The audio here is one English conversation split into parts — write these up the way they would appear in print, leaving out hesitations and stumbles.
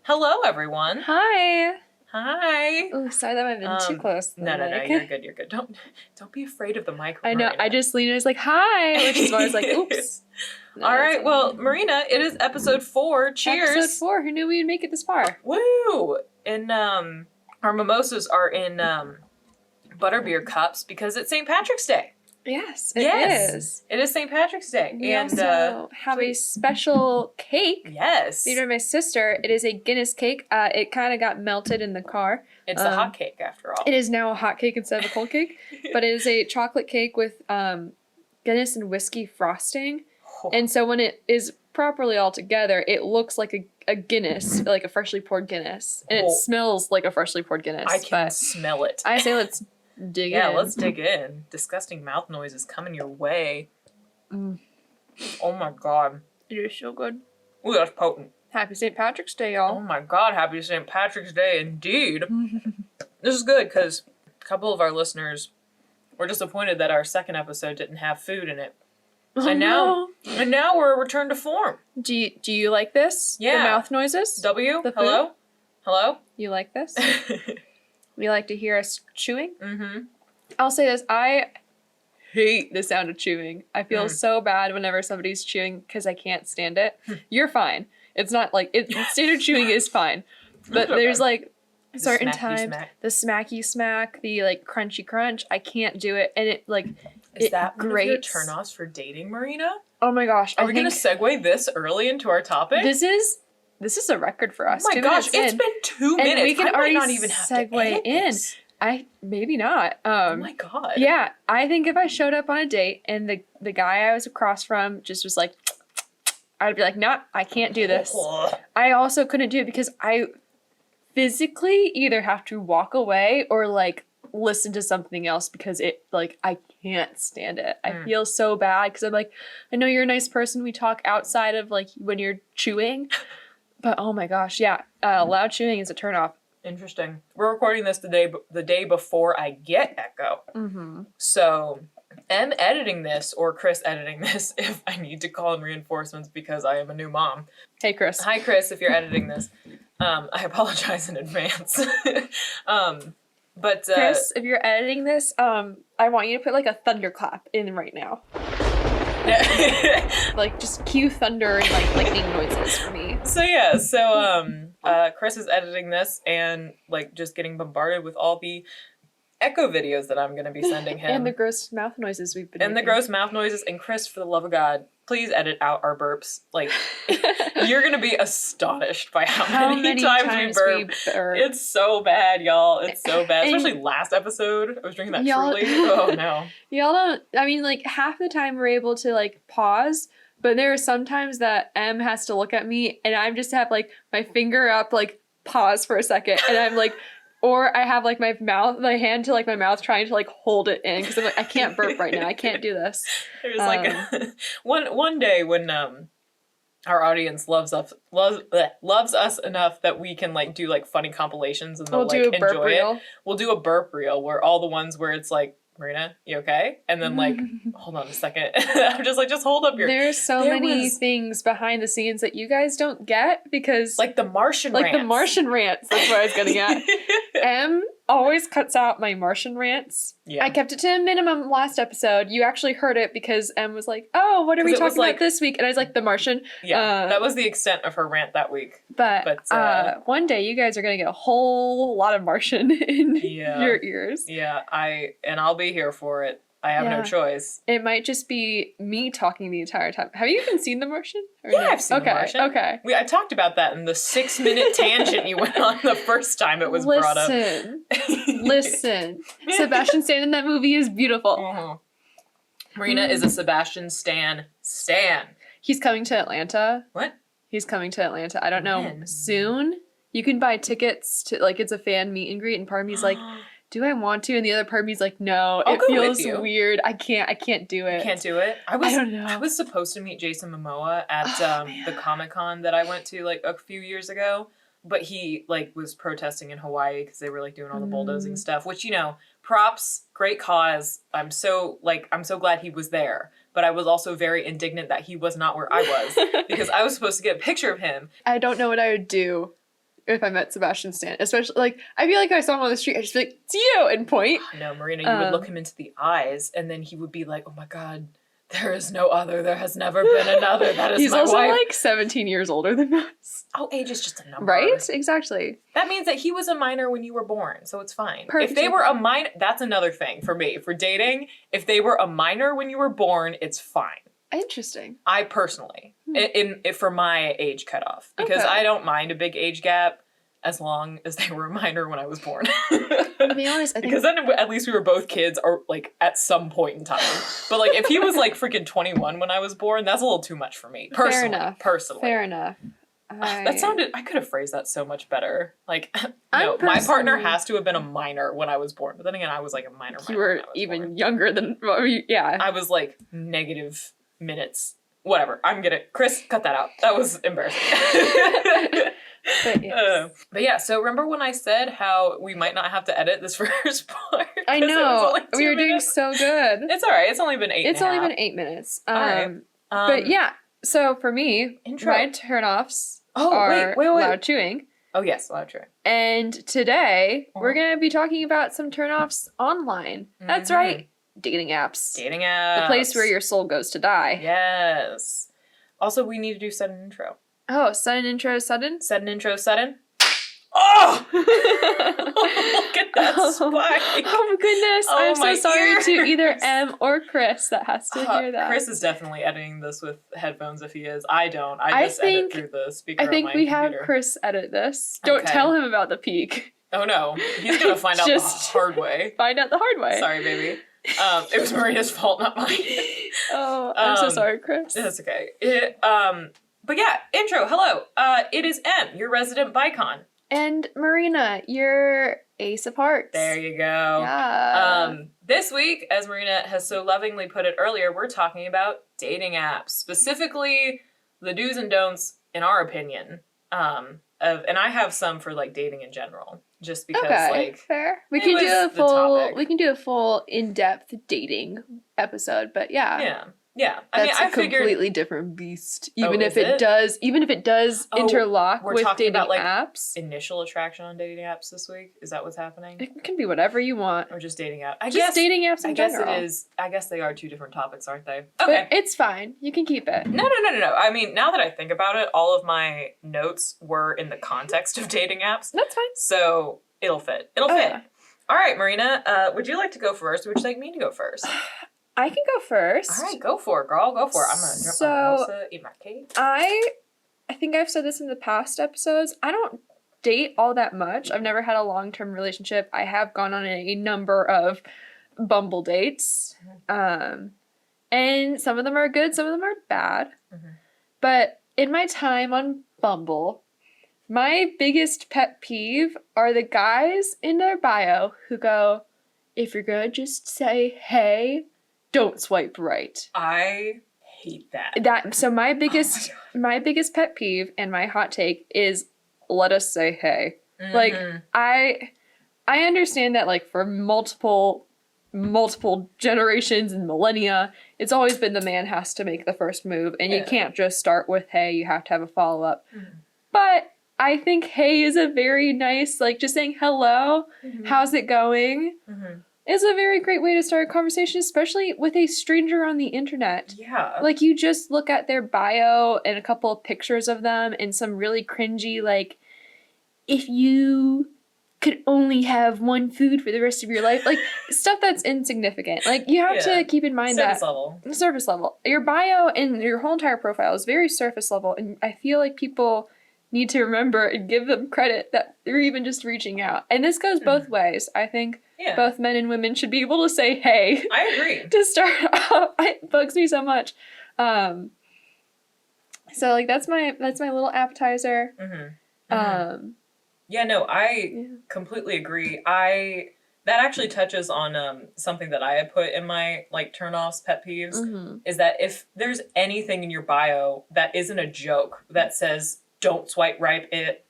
Hello, everyone. Hi. Hi. Oh, sorry, that might have been too close. No, you're good. You're good. Don't be afraid of the mic. I know. Marina. I just leaned. I was like, "Hi," which is why I was like, "Oops." No, all right. Well, Marina, it is episode 4. Cheers. Episode 4. Who knew we'd make it this far? Woo! And our mimosas are in butterbeer cups because it's St. Patrick's Day. Yes, it is. It is St. Patrick's Day. We also have a special cake. Yes. Made by my sister. It is a Guinness cake. It kind of got melted in the car. It's a hot cake after all. It is now a hot cake instead of a cold cake, but it is a chocolate cake with Guinness and whiskey frosting. Oh. And so when it is properly all together, it looks like a Guinness, like a freshly poured Guinness. And it smells like a freshly poured Guinness. I can smell it. I say let's dig in. Yeah, let's dig in. Disgusting mouth noises coming your way. Mm. Oh my god. It is so good. Ooh, that's potent. Happy St. Patrick's Day, y'all. Oh my god, happy St. Patrick's Day indeed. This is good because a couple of our listeners were disappointed that our second episode didn't have food in it. Oh, and now we're a return to form. Do you like this? Yeah. The mouth noises? Hello? Hello? You like this? You like to hear us chewing? Mm-hmm. I'll say this. I hate the sound of chewing. I feel so bad whenever somebody's chewing because I can't stand it. You're fine. It's not like... standard chewing is fine. But there's like certain times... The smacky smack, the like crunchy crunch. I can't do it. And it like... Is that one of your turn-offs for dating, Marina? Oh my gosh. Are we going to segue this early into our topic? This is a record for us. Oh my gosh, it's been 2 minutes. And we can already not even have segue in. Maybe not. Oh my god. Yeah, I think if I showed up on a date and the guy I was across from just was like, I'd be like, nah, I can't do this. I also couldn't do it because I physically either have to walk away or like listen to something else because it like I can't stand it. I feel so bad because I'm like, I know you're a nice person. We talk outside of like when you're chewing. But oh my gosh, yeah, loud chewing is a turnoff. Interesting. We're recording this the day before I get Echo. Mm-hmm. So I'm editing this, or Kris editing this, if I need to call in reinforcements because I am a new mom. Hey, Kris. Hi, Kris, if you're editing this. I apologize in advance. But Kris, if you're editing this, I want you to put like a thunderclap in right now. Like just cue thunder and like lightning noises for me. So Kris is editing this and like just getting bombarded with all the Echo videos that I'm going to be sending him. And the gross mouth noises we've been making. The gross mouth noises. And Kris, for the love of God, please edit out our burps. Like, you're going to be astonished by how many times we burp. It's so bad, y'all. It's so bad. Especially last episode. I was drinking that Truly. Oh, no. Y'all don't... I mean, like, half the time we're able to, like, pause. But there are some times that M has to look at me. And I just have, like, my finger up, like, pause for a second. And I'm, like... Or I have like my hand to like my mouth trying to like hold it in because I'm like, I can't burp right now. I can't do this. There's like one day when our audience loves us enough that we can like do like funny compilations and they'll like enjoy it. We'll do a burp reel where all the ones where it's like, Marina, you okay? And then like, hold on a second. I'm just like, just hold up your... There's so many things behind the scenes that you guys don't get because... Like the Martian rants. Like the Martian rants. That's what I was getting at. M always cuts out my Martian rants. Yeah. I kept it to a minimum last episode. You actually heard it because M was like, oh, what are we talking about this week? And I was like, the Martian. Yeah, that was the extent of her rant that week. But one day you guys are going to get a whole lot of Martian in your ears. Yeah, I'll be here for it. I have no choice. It might just be me talking the entire time. Have you even seen The Martian? I've seen The Martian. Okay. I talked about that in the 6-minute tangent you went on the first time it was brought up. Listen. Sebastian Stan in that movie is beautiful. Mm-hmm. Marina is a Sebastian Stan. He's coming to Atlanta. What? He's coming to Atlanta. I don't know. Soon. You can buy tickets to, like, it's a fan meet and greet, and part of me's like... do I want to? And the other part of me's like, no, it feels weird. I can't do it. You can't do it? I don't know. I was supposed to meet Jason Momoa at the Comic-Con that I went to like a few years ago, but he like was protesting in Hawaii because they were like doing all the bulldozing stuff, which, you know, props, great cause. I'm so glad he was there. But I was also very indignant that he was not where I was because I was supposed to get a picture of him. I don't know what I would do if I met Sebastian Stan. Especially, like, I feel like if I saw him on the street, I'd just be like, it's you! And point. No, Marina, you would look him into the eyes, and then he would be like, oh my God, there is no other. There has never been another. That is my wife. He's also like 17 years older than us. Oh, age is just a number. Right? Exactly. That means that he was a minor when you were born, so it's fine. Perfect. If they were a minor, that's another thing for me. For dating, if they were a minor when you were born, it's fine. Interesting. I personally, for my age cutoff, because I don't mind a big age gap as long as they were a minor when I was born. To be honest, I think... Because then at least we were both kids or like at some point in time. But like if he was like freaking 21 when I was born, that's a little too much for me. Personally. Fair enough. I could have phrased that so much better. Like, no, my partner has to have been a minor when I was born. But then again, I was like a minor. You were even younger than, yeah. I was like negative minutes. Whatever. I'm gonna, Kris, cut that out. That was embarrassing. But yeah, so remember when I said how we might not have to edit this first part? I know. We were doing so good. It's all right. It's only been 8 It's only been 8 minutes. All right. But yeah, so for me, my turnoffs are loud chewing. Oh, yes, loud chewing. And today, we're going to be talking about some turnoffs online. That's right. Dating apps. Dating apps. The place where your soul goes to die. Yes. Also, we need to do sudden intro. Oh, sudden intro, sudden? Sudden intro, sudden. Oh! Look at that spike. Oh my goodness. I'm so sorry to either M or Kris that has to hear that. Kris is definitely editing this with headphones if he is. I don't. I just edit through the speaker on my computer. I think we have Kris edit this. Don't tell him about the peak. Oh no. He's going to find out the hard way. Find out the hard way. Sorry, baby. It was Marina's fault, not mine. Oh, I'm so sorry, Kris. That's okay. But yeah, intro. Hello. It is M, your resident Bicon. And Marina, your Ace of Hearts. There you go. Yeah. This week, as Marina has so lovingly put it earlier, we're talking about dating apps, specifically the do's and don'ts, in our opinion. And I have some for like dating in general, just because fair. We can do a full in-depth dating episode, but yeah. Yeah, that's a completely different beast. Even if it does interlock with dating about, like, apps. Initial attraction on dating apps this week. Is that what's happening? It can be whatever you want. Or just dating apps. I guess dating apps in general. It is. I guess they are two different topics, aren't they? Okay, but it's fine. You can keep it. No. I mean, now that I think about it, all of my notes were in the context of dating apps. That's fine. So it'll fit. It'll fit. Yeah. All right, Marina. Would you like to go first? Or would you like me to go first? I can go first. All right, go for it, girl. Go for it. I'm going to jump on Elsa, eat my cake. I think I've said this in the past episodes. I don't date all that much. I've never had a long-term relationship. I have gone on a number of Bumble dates. And some of them are good, some of them are bad. Mm-hmm. But in my time on Bumble, my biggest pet peeve are the guys in their bio who go, if you're going to just say, hey, don't swipe right. I hate that. So my biggest pet peeve and my hot take is let us say hey. Mm-hmm. Like I understand that like for multiple generations and millennia, it's always been the man has to make the first move and you can't just start with hey, you have to have a follow-up. Mm-hmm. But I think hey is a very nice, like just saying hello, how's it going? Mm-hmm. Is a very great way to start a conversation, especially with a stranger on the internet. Yeah. Like, you just look at their bio and a couple of pictures of them and some really cringy, like, if you could only have one food for the rest of your life. Like, stuff that's insignificant. Like, you have to keep in mind surface level. Your bio and your whole entire profile is very surface level, and I feel like people need to remember and give them credit that they're even just reaching out. And this goes both ways. I think both men and women should be able to say hey. I agree. To start off. It bugs me so much. So like that's my little appetizer. Mm-hmm. Mm-hmm. I completely agree. That actually touches on something that I had put in my like turn-offs, pet peeves, is that if there's anything in your bio that isn't a joke that says don't swipe right if,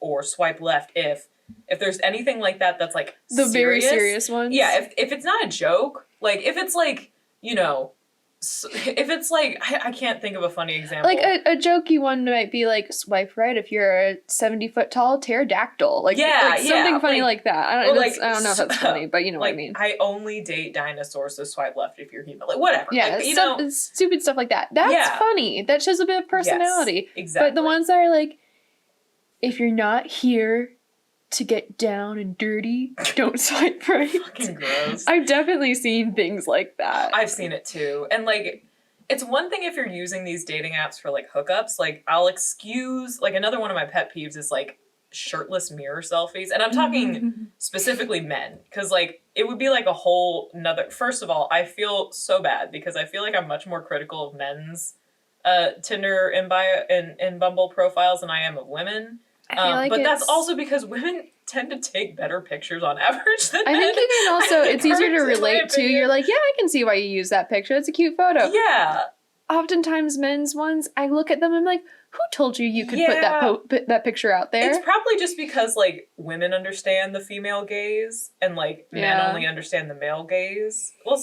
or swipe left if there's anything like that that's like the serious, very serious ones. Yeah, if it's not a joke, like if it's like, you know, if it's like, I can't think of a funny example. Like a jokey one might be like, swipe right if you're a 70-foot tall pterodactyl. Like, something funny like that. I don't know if that's funny, but you know what I mean. I only date dinosaurs, so swipe left if you're human. Like, whatever. Yeah, stupid stuff like that. That's funny. That shows a bit of personality. Yes, exactly. But the ones that are like, if you're not here to get down and dirty, don't swipe right. Fucking gross. I've definitely seen things like that. I've seen it too. And like, it's one thing if you're using these dating apps for like hookups, like I'll excuse, like another one of my pet peeves is like shirtless mirror selfies. And I'm talking specifically men, because like it would be like a whole nother, first of all, I feel so bad because I feel like I'm much more critical of men's Tinder and bio and Bumble profiles than I am of women. But that's also because women tend to take better pictures on average than men. I think you can also, it's easier to relate to. You're like, yeah, I can see why you use that picture. It's a cute photo. Yeah. Oftentimes men's ones, I look at them and I'm like, who told you could put that picture out there? It's probably just because like women understand the female gaze and like men only understand the male gaze. Well,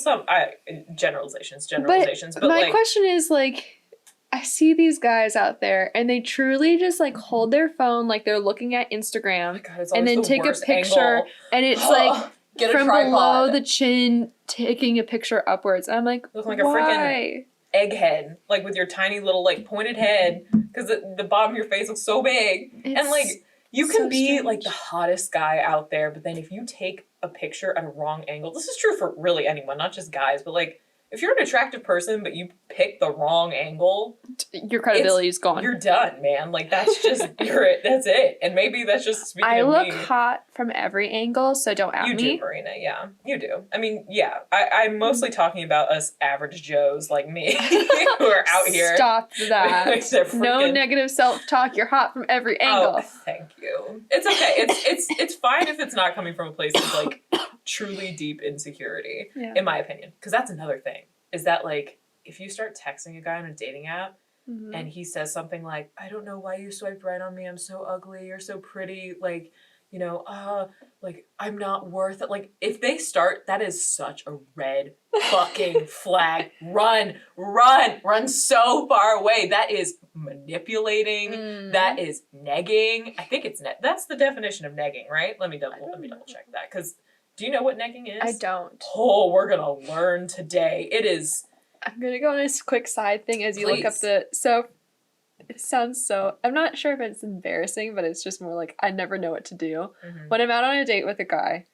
generalizations, but my question is like, I see these guys out there and they truly just like hold their phone like they're looking at Instagram and then take a picture and it's like from below the chin taking a picture upwards. I'm like, looking like a freaking egghead, like with your tiny little like pointed head because the bottom of your face looks so big. And like you can be like the hottest guy out there, but then if you take a picture at a wrong angle, this is true for really anyone, not just guys, but like if you're an attractive person, but you pick the wrong angle, your credibility is gone. You're done, man. Like that's just that's it. And maybe that's just speaking of me. I look hot from every angle, so don't at me. You do, Marina. Yeah, you do. I mean, yeah. I'm mostly talking about us average Joes like me who are out here. Stop that. No negative self-talk. You're hot from every angle. Oh, thank you. It's okay. It's fine if it's not coming from a place of like truly deep insecurity, in my opinion. Because that's another thing. Is that like if you start texting a guy on a dating app and he says something like, I don't know why you swiped right on me, I'm so ugly, you're so pretty, like, you know, like I'm not worth it. Like if they start, that is such a red fucking flag. Run so far away. That is manipulating. That is negging. I think that's the definition of negging, right? Let me double check that, because do you know what negging is? I don't. Oh, we're going to learn today. It is... I'm going to go on a quick side thing as you look up so it sounds so... I'm not sure if it's embarrassing, but it's just more like I never know what to do. When I'm out on a date with a guy,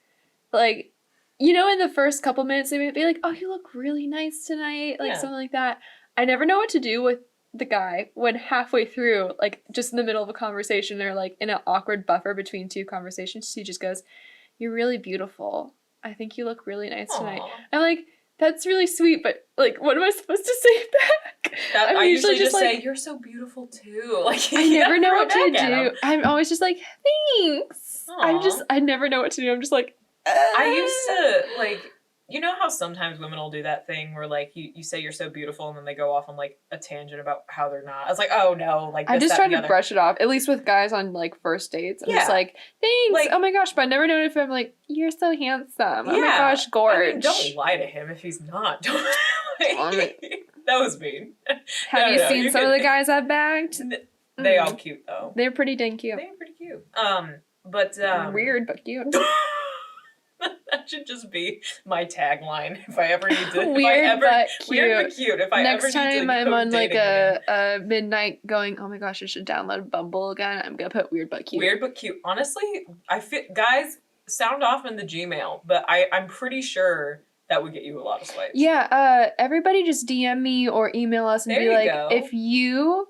like, you know, in the first couple minutes, they might be like, oh, you look really nice tonight, like something like that. I never know what to do with the guy when halfway through, like, just in the middle of a conversation, they're like in an awkward buffer between two conversations, he just goes, you're really beautiful. I think you look really nice tonight. I'm like, that's really sweet, but like, what am I supposed to say back? I usually just like, say, you're so beautiful too. Like, I never know what to do. I'm always just like, thanks. I never know what to do. I'm just like, I used to like, you know how sometimes women will do that thing where like you say you're so beautiful and then they go off on like a tangent about how they're not. I was like, oh no, like this, I just try to brush it off. At least with guys on like first dates, I'm just like, thanks. Like, oh my gosh, but I never know if I'm like, you're so handsome. Oh my gosh, gorge. I mean, don't lie to him if he's not. That was mean. Have you seen some of the guys I've bagged? They all cute though. They're pretty dang cute. They're pretty cute. But weird but cute. That should just be my tagline if I ever need to. Weird but cute. If I Next ever need time to I'm on like a midnight going, oh my gosh, I should download Bumble again, I'm gonna put weird but cute. Weird but cute. Honestly, I feel guys sound off in the Gmail, but I'm pretty sure that would get you a lot of swipes. Yeah. Everybody just DM me or email us and be like, if you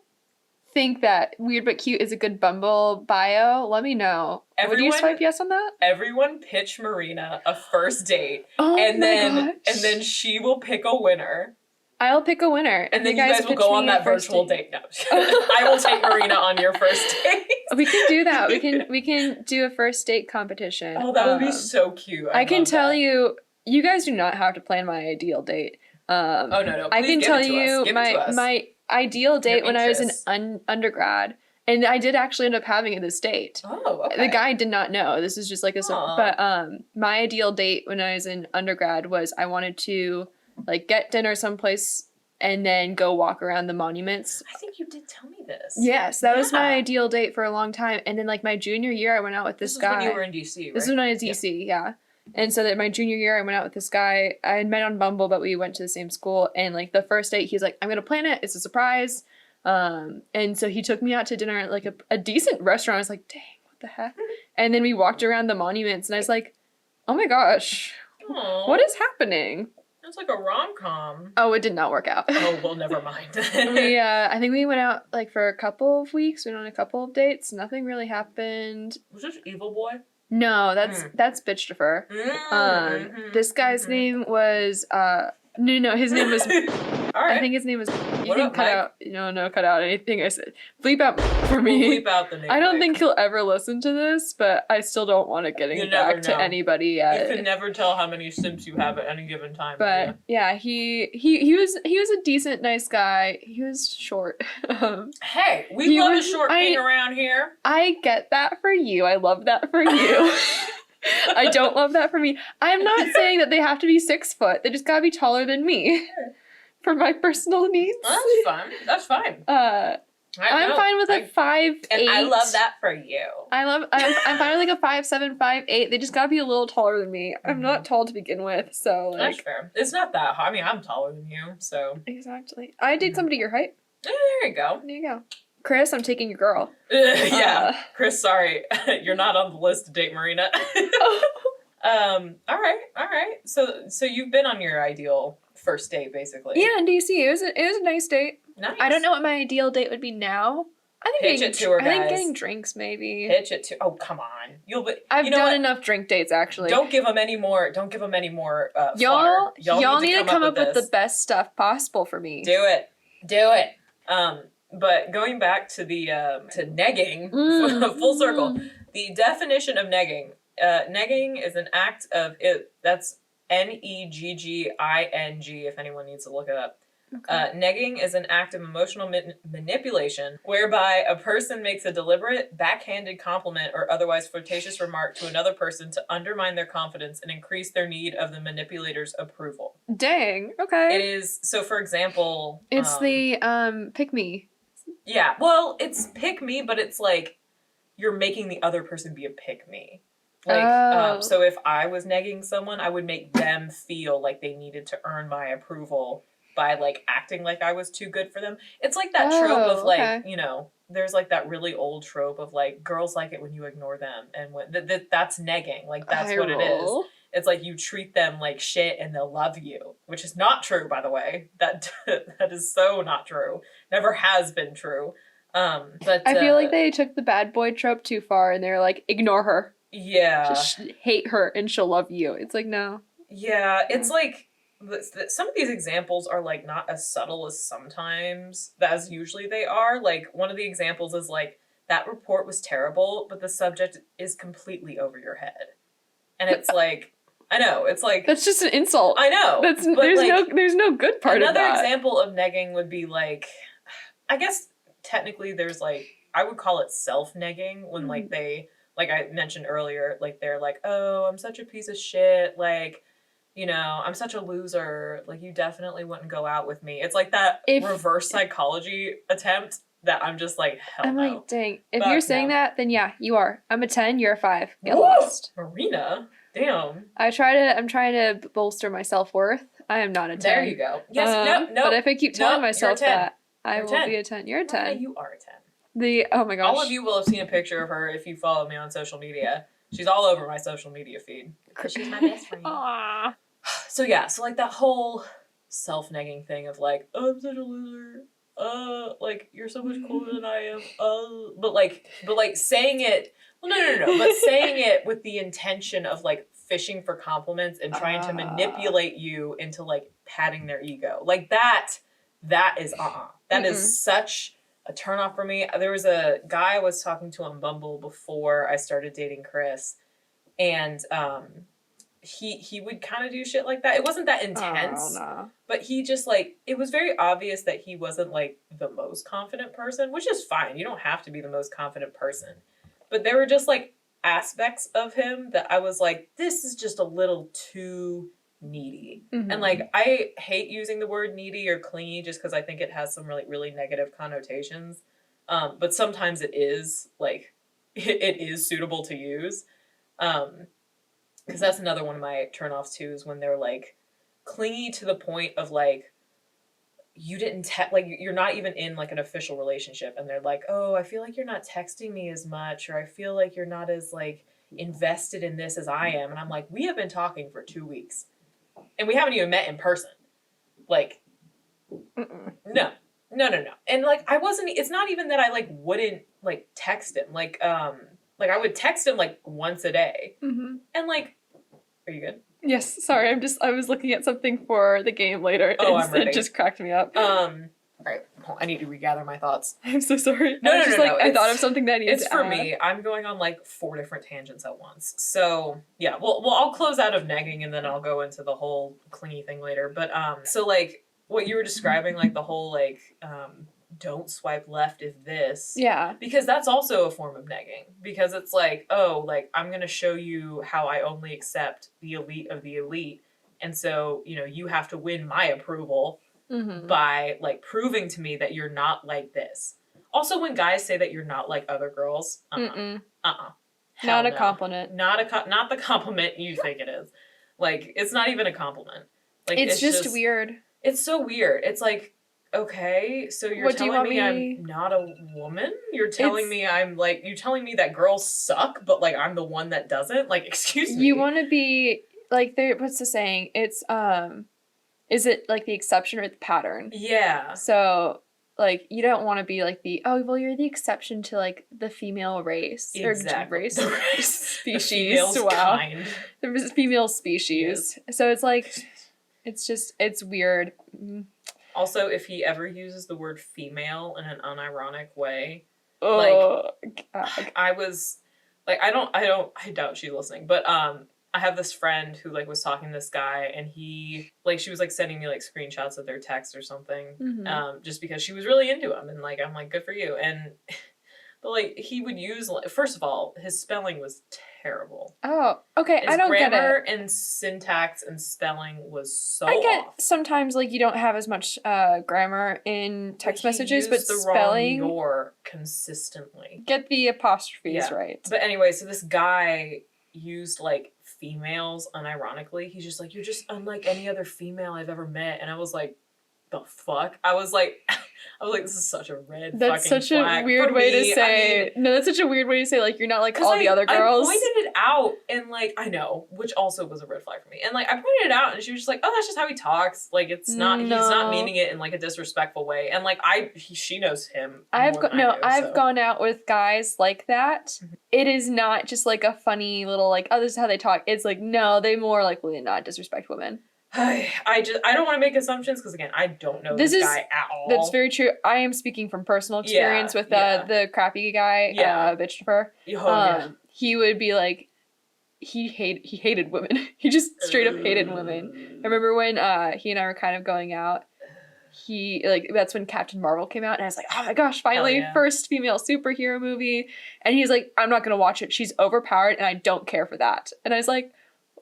think that weird but cute is a good Bumble bio, let me know. Would you swipe yes on that? Everyone pitch Marina a first date, and then she will pick a winner. I'll pick a winner. And then you guys will go on that virtual date. No. I will take Marina on your first date. We can do that. We can do a first date competition. Oh, that would be so cute. I can tell you guys do not have to plan my ideal date. Oh no. Please I can tell you my ideal date when I was in undergrad, and I did actually end up having this date. Oh, okay. The guy did not know. This is just like but my ideal date when I was in undergrad was I wanted to like get dinner someplace and then go walk around the monuments. I think you did tell me this. Yes, that was my ideal date for a long time. And then, like, my junior year, I went out with this guy. This was when you were in D.C., right? This was when I was in D.C., yeah. And so that my junior year, I went out with this guy. I had met on Bumble, but we went to the same school. And, like, the first date, he's like, I'm going to plan it. It's a surprise. And so he took me out to dinner at, like, a decent restaurant. I was like, dang, what the heck? And then we walked around the monuments, and I was like, oh, my gosh. Aww. What is happening? It's like a rom-com. Oh, it did not work out. Oh, well, never mind. I think we went out, like, for a couple of weeks. We went on a couple of dates. Nothing really happened. Was this Evil Boy? No, that's Bitch-defer. This guy's name was, no, his name was, all right. I think his name was, you can cut out, no, cut out anything I said. Bleep out for me. We'll bleep out the name. I don't think he'll ever listen to this, but I still don't want to get it back to anybody yet. You can never tell how many simps you have at any given time. But yeah, he was a decent, nice guy. He was short. Hey, we love a short king around here. I get that for you. I love that for you. I don't love that for me. I'm not saying that they have to be 6 foot. They just gotta be taller than me. For my personal needs. That's fine. That's fine. I'm fine with a 5'8". And I love that for you. I'm fine with like a 5'7", 5'8". They just gotta be a little taller than me. I'm not tall to begin with, so like. That's fair. It's not that high. I mean, I'm taller than you, so. Exactly. I date somebody your height. There you go. There you go. Chris, I'm taking your girl. Yeah. Chris, sorry. You're not on the list to date Marina. All right. So you've been on your ideal first date, basically. Yeah, in DC. It was a nice date. Nice. I don't know what my ideal date would be now. I think pitch it to her, guys. I think getting drinks, maybe. Pitch it to. Oh, come on. I've done enough drink dates, actually. Don't give them any more. Y'all need to come up with the best stuff possible for me. Do it. But going back to the to negging, full circle. The definition of negging. Negging is an act of it. That's Negging. If anyone needs to look it up. Okay. Negging is an act of emotional manipulation whereby a person makes a deliberate, backhanded compliment or otherwise flirtatious remark to another person to undermine their confidence and increase their need of the manipulator's approval. Dang. Okay. It is. So, for example, it's the pick me. Yeah. Well, it's pick me, but it's like you're making the other person be a pick me. Like, so if I was negging someone, I would make them feel like they needed to earn my approval by like acting like I was too good for them. It's like that trope of like, there's like that really old trope of like girls like it when you ignore them, and when that's negging. Like that's what it is. It's like you treat them like shit and they'll love you, which is not true, by the way. That is so not true. Never has been true. But I feel like they took the bad boy trope too far, and they're like, ignore her. Yeah. Just hate her and she'll love you. It's like, no. Yeah, it's like some of these examples are like not as subtle as sometimes as usually they are. Like one of the examples is like that report was terrible, but the subject is completely over your head. And it's like I know, it's like that's just an insult. I know. There's no good part of that. Another example of negging would be like I guess technically there's like I would call it self-negging when like they like I mentioned earlier, like they're like, oh, I'm such a piece of shit, like, I'm such a loser, like you definitely wouldn't go out with me. It's like that reverse psychology attempt that I'm just like, hell no. I'm like, dang, if you're saying that, then yeah, you are. I'm a 10, you're a 5. Get lost. Marina, damn. I'm trying to bolster my self-worth. I am not a 10. There you go. Yes, no. But if I keep telling myself that, I will be a 10. You're a 10. Marina, you are a 10. Oh my gosh. All of you will have seen a picture of her if you follow me on social media. She's all over my social media feed. She's my best friend. Aww. So like that whole self-negging thing of like, oh, I'm such a loser. Like you're so much cooler than I am. But like saying it. Well, no. But saying it with the intention of like fishing for compliments and trying to manipulate you into like patting their ego. Like that is That is such a turnoff for me. There was a guy I was talking to on Bumble before I started dating Kris, and he would kind of do shit like that. It wasn't that intense, but he just like it was very obvious that he wasn't like the most confident person, which is fine. You don't have to be the most confident person, but there were just like aspects of him that I was like, this is just a little too needy. And like, I hate using the word needy or clingy just because I think it has some really, really negative connotations. But sometimes it is, like, it is suitable to use. Because that's another one of my turnoffs too, is when they're like clingy to the point of like, you didn't like, you're not even in like an official relationship, and they're like, oh, I feel like you're not texting me as much, or I feel like you're not as like invested in this as I am. And I'm like, we have been talking for 2 weeks and we haven't even met in person. Like, no. And like, it's not even that I like wouldn't like text him. Like I would text him like once a day. And like, are you good? Yes, sorry, I was looking at something for the game later. Oh, I'm ready. It just cracked me up. All right, I need to regather my thoughts. I'm so sorry. No. I thought of something that I needed to It's for me. I'm going on like 4 different tangents at once. So yeah, well, I'll close out of negging and then I'll go into the whole clingy thing later. But so like what you were describing, like the whole like don't swipe left if this. Yeah. Because that's also a form of negging. Because it's like, oh, like I'm gonna show you how I only accept the elite of the elite, and so you have to win my approval. By like proving to me that you're not like this. Also, when guys say that you're not like other girls, not a compliment. Not the compliment you think it is. Like, it's not even a compliment. Like, it's just weird. It's so weird. It's like, okay, so you're telling me I'm not a woman? You're telling me you're telling me that girls suck, but like I'm the one that doesn't? Like, excuse me. You want to be like, what's the saying? It's is it like the exception or the pattern? Yeah. So, like, you don't want to be like you're the exception to like the female race. Exactly. The race species. Wow. Kind. The female species. Yes. So it's like, it's weird. Also, if he ever uses the word female in an unironic way, God. I was like, I doubt she's listening, but I have this friend who like was talking to this guy, and he like, she was like sending me like screenshots of their text or something, just because she was really into him, and like I'm like, good for you. And but like he would use, first of all, his spelling was terrible. Oh, okay. I don't get it. Grammar and syntax and spelling was so I get off. Sometimes like you don't have as much grammar in text messages, but the spelling wrong your consistently. Get the apostrophes right. But anyway, so this guy used like females unironically. He's just like, you're just unlike any other female I've ever met. And I was like, the fuck? I was like, this is such a red that's fucking such a weird way to say. No, that's such a weird way to say, like, you're not like all the other girls. I pointed it out, and like, I know, which also was a red flag for me. And like, I pointed it out, and she was just like, oh, that's just how he talks. Like, it's not, he's not meaning it in like a disrespectful way. And like, she knows him. I've gone out with guys like that. It is not just like a funny little like, oh, this is how they talk. It's like, no, they more likely not disrespect women. I don't want to make assumptions because again, I don't know this guy at all. That's very true. I am speaking from personal experience with the crappy guy, Bitchfer. He would be like, he hated women. He just straight up hated women. I remember when he and I were kind of going out. That's when Captain Marvel came out, and I was like, oh my gosh, finally, first female superhero movie. And he's like, I'm not gonna watch it. She's overpowered, and I don't care for that. And I was like,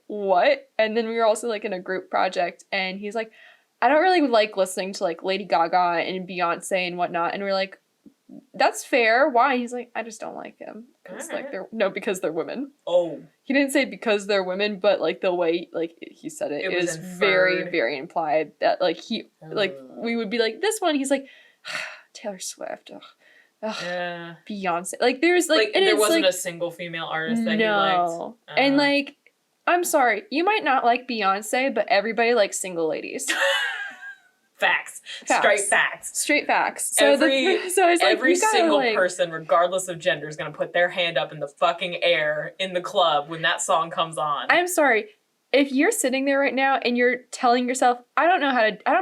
what? And then we were also like in a group project, and he's like, I don't really like listening to like Lady Gaga and Beyonce and whatnot. And we're like, that's fair. Why? He's like, I just don't like them because because they're women. Oh, he didn't say because they're women, but like the way like he said it is very, very implied that like we would be like this one. He's like, Taylor Swift. Beyonce. Like there's like and there wasn't a single female artist that he liked. And like, I'm sorry, you might not like Beyonce, but everybody likes single ladies. Facts. Straight facts. So every single person, regardless of gender, is gonna put their hand up in the fucking air in the club when that song comes on. I'm sorry. If you're sitting there right now and you're telling yourself, I don't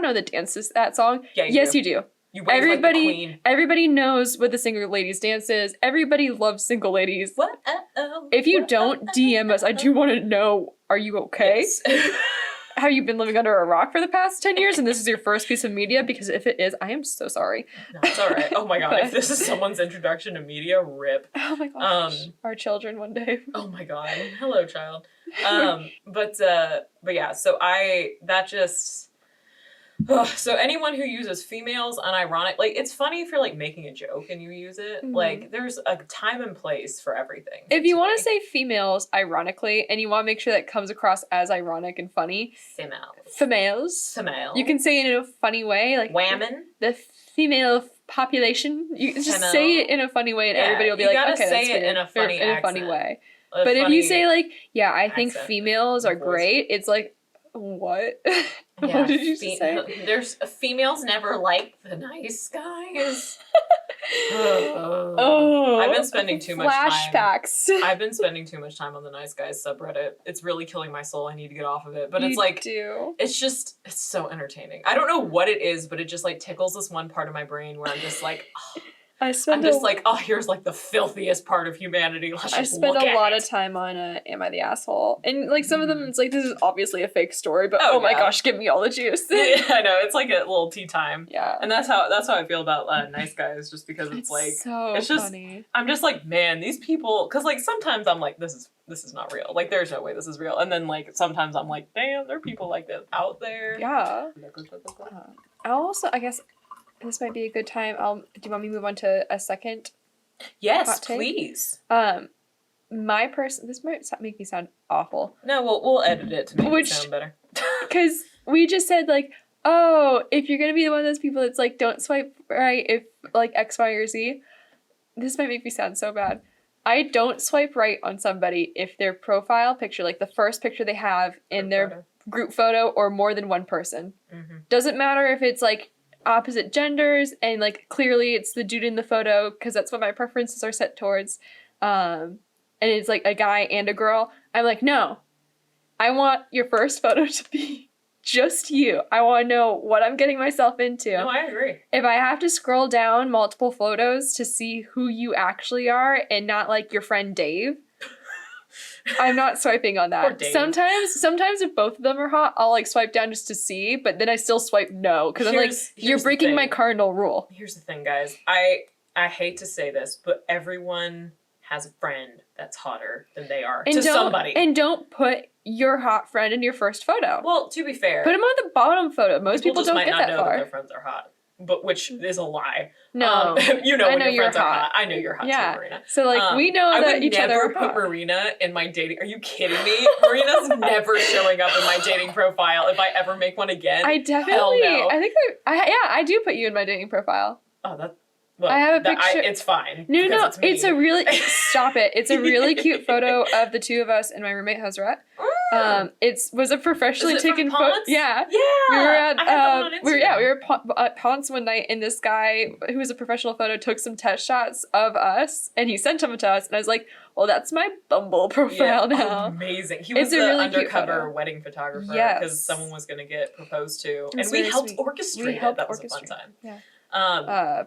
know the dance to that song. Yeah, you do. You wave like the queen. Everybody knows what the single ladies dance is. Everybody loves single ladies. If you don't, DM us. I do want to know, are you okay? Yes. have you been living under a rock for the past 10 years and this is your first piece of media? Because if it is, I am so sorry. No, it's all right. Oh my God. If this is someone's introduction to media, rip. Oh my gosh. Our children one day. Oh my God. Hello, child. But yeah, so so anyone who uses females unironic, like, it's funny if you're like making a joke and you use it. Mm-hmm. Like, there's a time and place for everything. If you want to say females ironically and you want to make sure that comes across as ironic and funny, females, you can say it in a funny way, like women, the female population. You just say it in a funny way and everybody will be like, okay, say it in a funny way. But if you say like, yeah, I think females are great, it's like, what? Yeah, what did you say? There's females never like the nice guys. I've been spending too much time. Flashbacks. I've been spending too much time on the nice guys subreddit. It's really killing my soul. I need to get off of it. But it's so entertaining. I don't know what it is, but it just like tickles this one part of my brain where I'm just like, here's like the filthiest part of humanity. I spend a lot of time on Am I the Asshole? And like some of them, it's like, this is obviously a fake story, but oh my gosh, give me all the juice. Yeah, I know. It's like a little tea time. Yeah. And that's how I feel about nice guys, just because it's like, it's just funny. I'm just like, man, these people, because like sometimes I'm like, this is not real. Like, there's no way this is real. And then like sometimes I'm like, damn, there are people like this out there. Yeah. I guess this might be a good time. Do you want me to move on to a second? Yes, please. This might make me sound awful. No, we'll edit it to make it sound better. Because we just said like, oh, if you're gonna be one of those people that's like, don't swipe right if like X, Y, or Z. This might make me sound so bad. I don't swipe right on somebody if their profile picture, like the first picture they have in their group photo, or more than one person. Mm-hmm. Doesn't matter if it's like opposite genders and like clearly it's the dude in the photo, because that's what my preferences are set towards, and it's like a guy and a girl. I'm like, no, I want your first photo to be just you. I want to know what I'm getting myself into. No, I agree. If I have to scroll down multiple photos to see who you actually are and not like your friend Dave, I'm not swiping on that. Sometimes if both of them are hot, I'll like swipe down just to see, but then I still swipe no, because I'm like, you're breaking my cardinal rule. Here's the thing, guys. I hate to say this, but everyone has a friend that's hotter than they are somebody. And don't put your hot friend in your first photo. Well, to be fair, put him on the bottom photo. Most people don't get that far. Might not know that their friends are hot. But which is a lie. No, you know when your friends are hot. I know you're hot too, Marina. So like we know that each other are hot. I would never put Marina in my dating. Are you kidding me? Marina's never showing up in my dating profile if I ever make one again. I definitely. Hell no. I think I do put you in my dating profile. Oh, that. Well, I have a picture. It's fine. No, it's a really stop it. It's a really cute photo of the two of us and my roommate Hazrat. It was a professionally taken photo. Yeah. We were at we were at Ponce one night, and this guy who was a professional photo took some test shots of us, and he sent them to us, and I was like, well, that's my Bumble profile now. Amazing. He was the really undercover wedding photographer because someone was going to get proposed to, and we helped orchestrate it. That was a fun time. Yeah.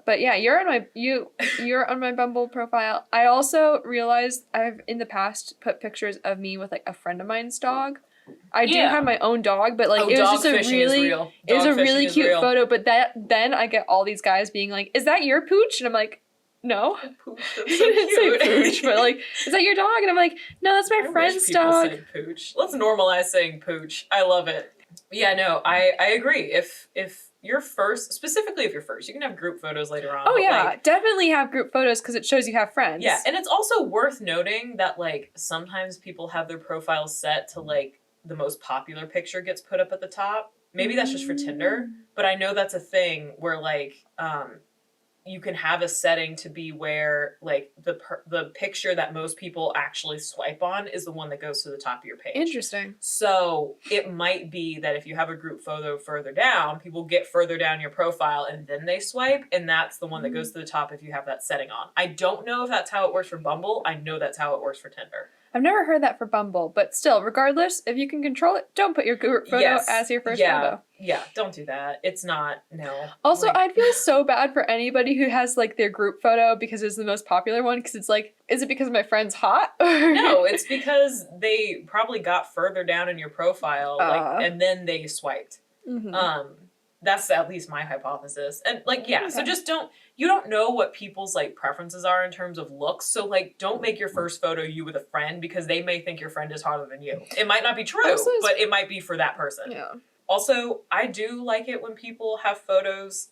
But yeah, you're on my Bumble profile. I also realized I've in the past put pictures of me with like a friend of mine's dog. I do have my own dog, but like it was just a really cute photo. But then I get all these guys being like, "Is that your pooch?" And I'm like, "No, pooch. That's so cute." Say pooch, but like, "Is that your dog?" And I'm like, "No, that's my friend's dog." Say pooch. Let's normalize saying pooch. I love it. Yeah, no, I agree. If you're first, specifically if you're first, you can have group photos later on. Oh yeah, definitely have group photos because it shows you have friends. Yeah, and it's also worth noting that like sometimes people have their profiles set to like the most popular picture gets put up at the top. Maybe that's just for Tinder, but I know that's a thing where like you can have a setting to be where like the picture that most people actually swipe on is the one that goes to the top of your page. Interesting. So it might be that if you have a group photo further down, people get further down your profile and then they swipe, and that's the one that goes to the top if you have that setting on. I don't know if that's how it works for Bumble. I know that's how it works for Tinder. I've never heard that for Bumble, but still, regardless, if you can control it, don't put your group photo as your first photo. Yeah, don't do that. It's not, no. Also, like, I'd feel so bad for anybody who has, like, their group photo because it's the most popular one, because it's like, is it because my friend's hot? No, it's because they probably got further down in your profile, like, and then they swiped. Mm-hmm. That's at least my hypothesis. And, like, yeah, so just you don't know what people's, like, preferences are in terms of looks, so, like, don't make your first photo you with a friend, because they may think your friend is hotter than you. It might not be true, but it might be for that person. Yeah. Also, I do like it when people have photos,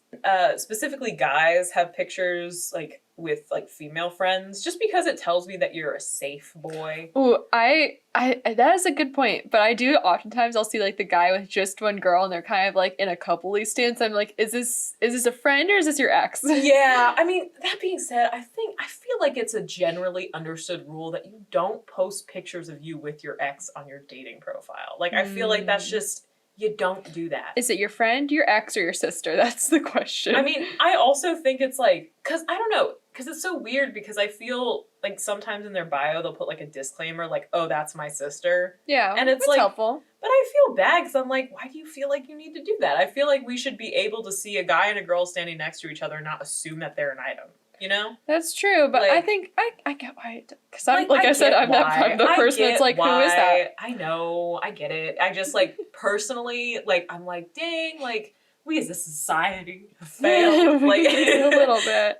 specifically guys have pictures, like, with, like, female friends, just because it tells me that you're a safe boy. Ooh, I that is a good point, but I do oftentimes I'll see, like, the guy with just one girl, and they're kind of, like, in a couple-y stance. I'm like, is this a friend, or is this your ex? Yeah, I mean, that being said, I feel like it's a generally understood rule that you don't post pictures of you with your ex on your dating profile. Like, I feel like that's just... You don't do that. Is it your friend, your ex, or your sister? That's the question. I mean, I also think it's like, because I don't know, because it's so weird, because I feel like sometimes in their bio they'll put like a disclaimer like, oh, that's my sister. Yeah, and it's that's like helpful. But I feel bad because I'm like, why do you feel like you need to do that? I feel like we should be able to see a guy and a girl standing next to each other and not assume that they're an item. You know? That's true, but like, I think I get why. Because I'm like I said, I'm the person that's like, who is that? I know, I get it. I just like personally, like I'm like, dang, like we as a society have failed, like a little bit.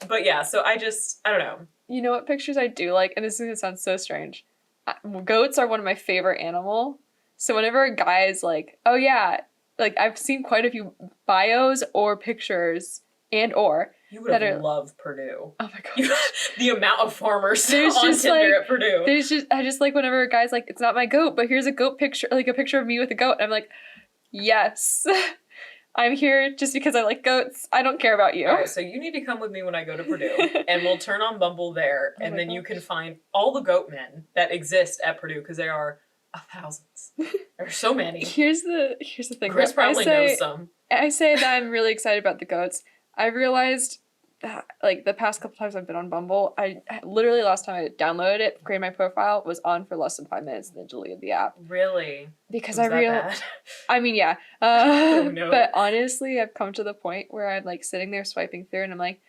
But yeah, so I don't know. You know what pictures I do like, and this is gonna sound so strange. Goats are one of my favorite animal. So whenever a guy is like, oh yeah, like I've seen quite a few bios or pictures or. You would have loved Purdue. Oh my gosh. The amount of farmers on Tinder at Purdue. I just like whenever a guy's like, it's not my goat, but here's a goat picture, like a picture of me with a goat. And I'm like, yes. I'm here just because I like goats. I don't care about you. All right, so you need to come with me when I go to Purdue, and we'll turn on Bumble there, and then you can find all the goat men that exist at Purdue, because there are thousands. There are so many. Here's the thing. Kris probably knows some. I say that I'm really excited about the goats. I realized that, like, the past couple times I've been on Bumble, I literally last time I downloaded it, created my profile, was on for less than 5 minutes and then deleted the app. Really? Because I realized... I mean, yeah. Oh, no. But honestly, I've come to the point where I'm, like, sitting there swiping through and I'm like,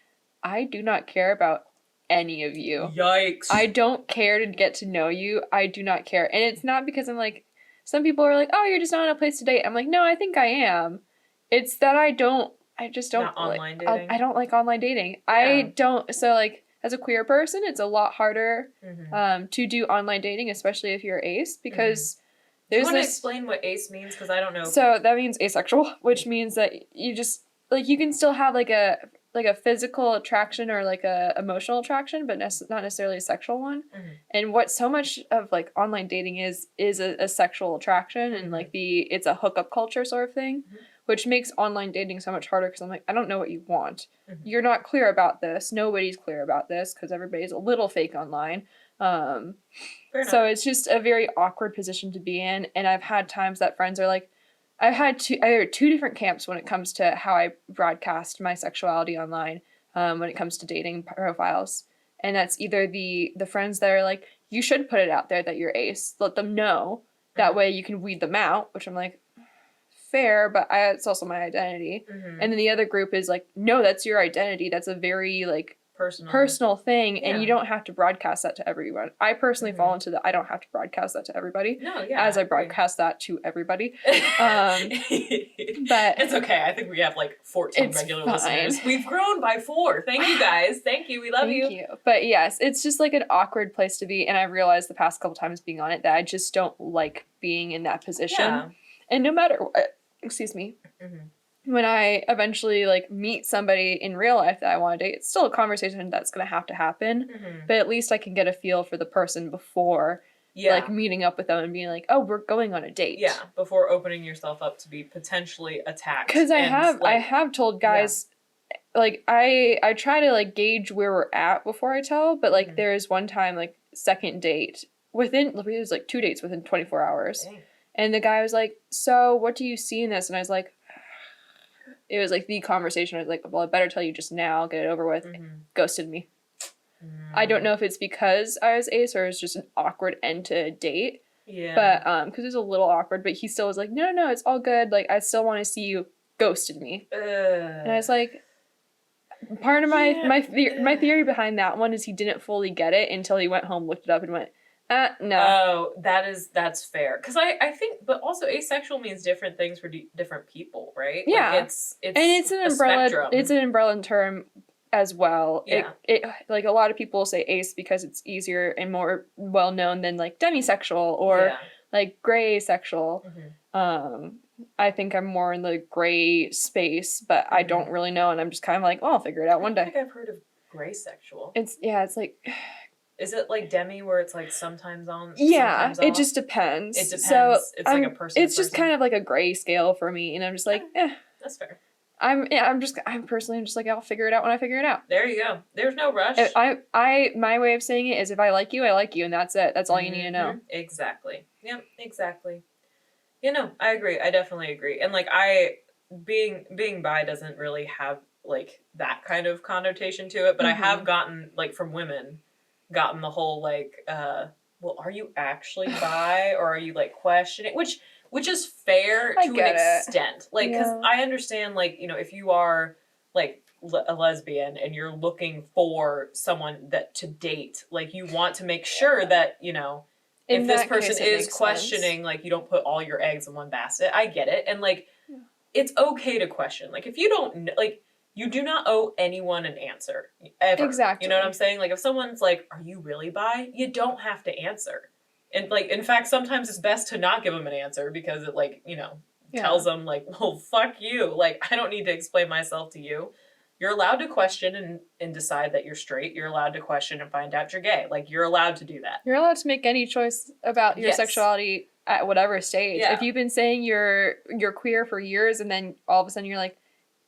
I do not care about any of you. Yikes. I don't care to get to know you. I do not care. And it's not because I'm like... Some people are like, oh, you're just not in a place to date. I'm like, no, I think I am. It's that I just don't not online dating. I don't like online dating. Yeah. I don't. So like as a queer person, it's a lot harder to do online dating, especially if you're ace, because there's you want to explain what ace means, because I don't know. So that means asexual, which means that you just like you can still have like a physical attraction or like a emotional attraction, but not necessarily a sexual one. And what so much of like online dating is a sexual attraction and like it's a hookup culture sort of thing. Which makes online dating so much harder because I'm like, I don't know what you want. You're not clear about this. Nobody's clear about this because everybody's a little fake online. So it's just a very awkward position to be in. And I've had times that friends are like, I had two different camps when it comes to how I broadcast my sexuality online when it comes to dating profiles. And that's either the friends that are like, you should put it out there that you're ace. Let them know. That way you can weed them out, which I'm like, fair, but it's also my identity. And then the other group is like, no, that's your identity. That's a very like personal thing, and you don't have to broadcast that to everyone. I personally fall into I don't have to broadcast that to everybody. No, yeah. As I broadcast that to everybody. But it's okay. I think we have like 14 regular listeners. We've grown by 4. Thank you guys. Thank you. We love you. Thank you. But yes, it's just like an awkward place to be, and I realized the past couple times being on it that I just don't like being in that position. Yeah. And no matter what, excuse me, when I eventually like meet somebody in real life that I want to date, it's still a conversation that's going to happen. But at least I can get a feel for the person before like meeting up with them and being like, oh, we're going on a date. Yeah, before opening yourself up to be potentially attacked. Because I have told guys, like I try to like gauge where we're at before I tell, but like there is one time like second date it was like 2 dates within 24 hours. Dang. And the guy was like, so what do you see in this? And I was like, it was like the conversation. I was like, well, I better tell you just now, get it over with. Ghosted me. I don't know if it's because I was ace or it's just an awkward end to a date. Yeah. But, because it was a little awkward, but he still was like, no, it's all good. Like, I still want to see you. Ghosted me. And I was like, part of my theory behind that one is he didn't fully get it until he went home, looked it up, and went, no. Oh, that's fair. Because I think, but also asexual means different things for different people, right? Yeah. Like it's an umbrella. spectrum. It's an umbrella term as well. Yeah. It like a lot of people say ace because it's easier and more well known than like demisexual or like gray asexual. I think I'm more in the gray space, but I don't really know, and I'm just kind of like, oh, I'll figure it out one day. I think I've heard of gray sexual. It's like. Is it like demi where it's like sometimes on? Yeah, sometimes off? It just depends. It depends. So it's like a person. It's just kind of like a gray scale for me, and I'm just like, That's fair. I'm personally just like, I'll figure it out when I figure it out. There you go. There's no rush. My way of saying it is if I like you, and that's it. That's all you need to know. Exactly. Yep, exactly. I agree. I definitely agree. And like being bi doesn't really have like that kind of connotation to it, but I have gotten like from women the whole like well, are you actually bi or are you like questioning, which is fair to an extent. Like, because I understand, like, if you are, like, a lesbian and you're looking for someone to date, like, you want to make sure that, if this person is questioning, like, you don't put all your eggs in one basket. I get it. And, like, it's okay to question. Like, if you don't, like, you do not owe anyone an answer, ever. Exactly. You know what I'm saying? Like, if someone's like, are you really bi? You don't have to answer. And, like, in fact, sometimes it's best to not give them an answer because it, like, tells them, like, well, fuck you. Like, I don't need to explain myself to you. You're allowed to question and decide that you're straight. You're allowed to question and find out you're gay. Like, you're allowed to do that. You're allowed to make any choice about your sexuality at whatever stage. Yeah. If you've been saying you're queer for years and then all of a sudden you're like,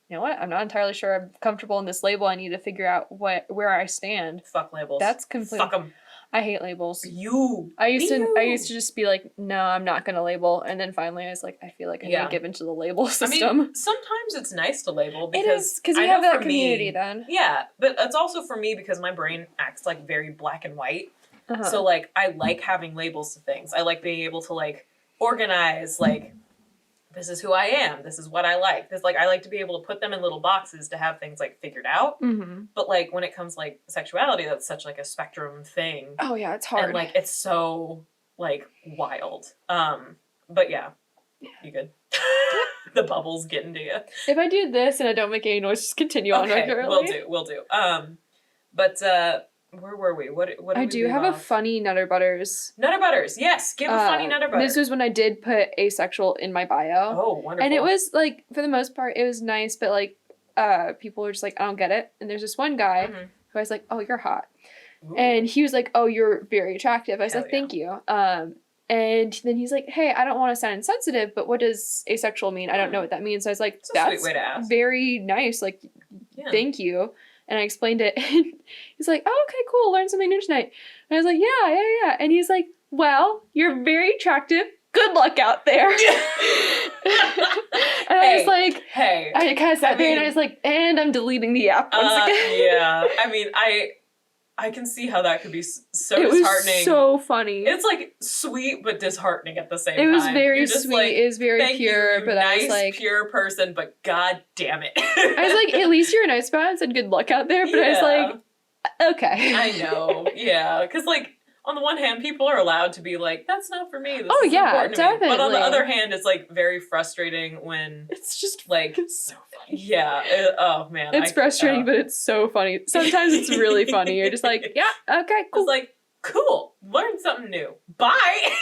you know what? I'm not entirely sure I'm comfortable in this label. I need to figure out where I stand. Fuck labels. That's completely... Fuck them. I hate labels. I used to just be like, no, I'm not going to label. And then finally I was like, I feel like I need to give into the label system. I mean, sometimes it's nice to label because... It is, because you have that community then. Yeah, but it's also for me because my brain acts like very black and white. So, like, I like having labels to things. I like being able to, like, organize, like, this is who I am. This is what I like. This, like, I like to be able to put them in little boxes to have things, like, figured out. But, like, when it comes, like, sexuality, that's such, like, a spectrum thing. Oh, yeah, it's hard. And, like, it's so, like, wild. But, yeah. You good? The bubbles getting to you. If I do this and I don't make any noise, just continue on regularly. We'll do. But, where were we? What I do have a funny Nutter Butters. Nutter Butters, yes. Give a funny Nutter Butter. This was when I did put asexual in my bio. Oh, wonderful. And it was, like, for the most part, it was nice, but, like, people were just like, I don't get it. And there's this one guy who I was like, oh, you're hot. Ooh. And he was like, oh, you're very attractive. I was like, thank you. And then he's like, hey, I don't want to sound insensitive, but what does asexual mean? I don't know what that means. So I was like, that's sweet way to ask. Very nice. Like, thank you. And I explained it, and he's like, oh, okay, cool, learned something new tonight. And I was like, yeah. And he's like, well, you're very attractive. Good luck out there. And I was like, I kind of sat there, and I was like, and I'm deleting the app once again. Yeah, I mean, I can see how that could be so disheartening. It was so funny. It's, like, sweet but disheartening at the same time. It was very sweet. Like, it was very pure, but I was like... pure person, but god damn it. I was like, at least you're a nice guy and said good luck out there, but I was like, okay. I know, yeah. Because, like, on the one hand, people are allowed to be like, that's not for me. This is important to me. But on the other hand, it's, like, very frustrating when... It's just, like... It's so funny. Yeah. Oh, man. It's frustrating, but it's so funny. Sometimes it's really funny. You're just like, yeah, okay, cool. It's like, cool. Learn something new. Bye.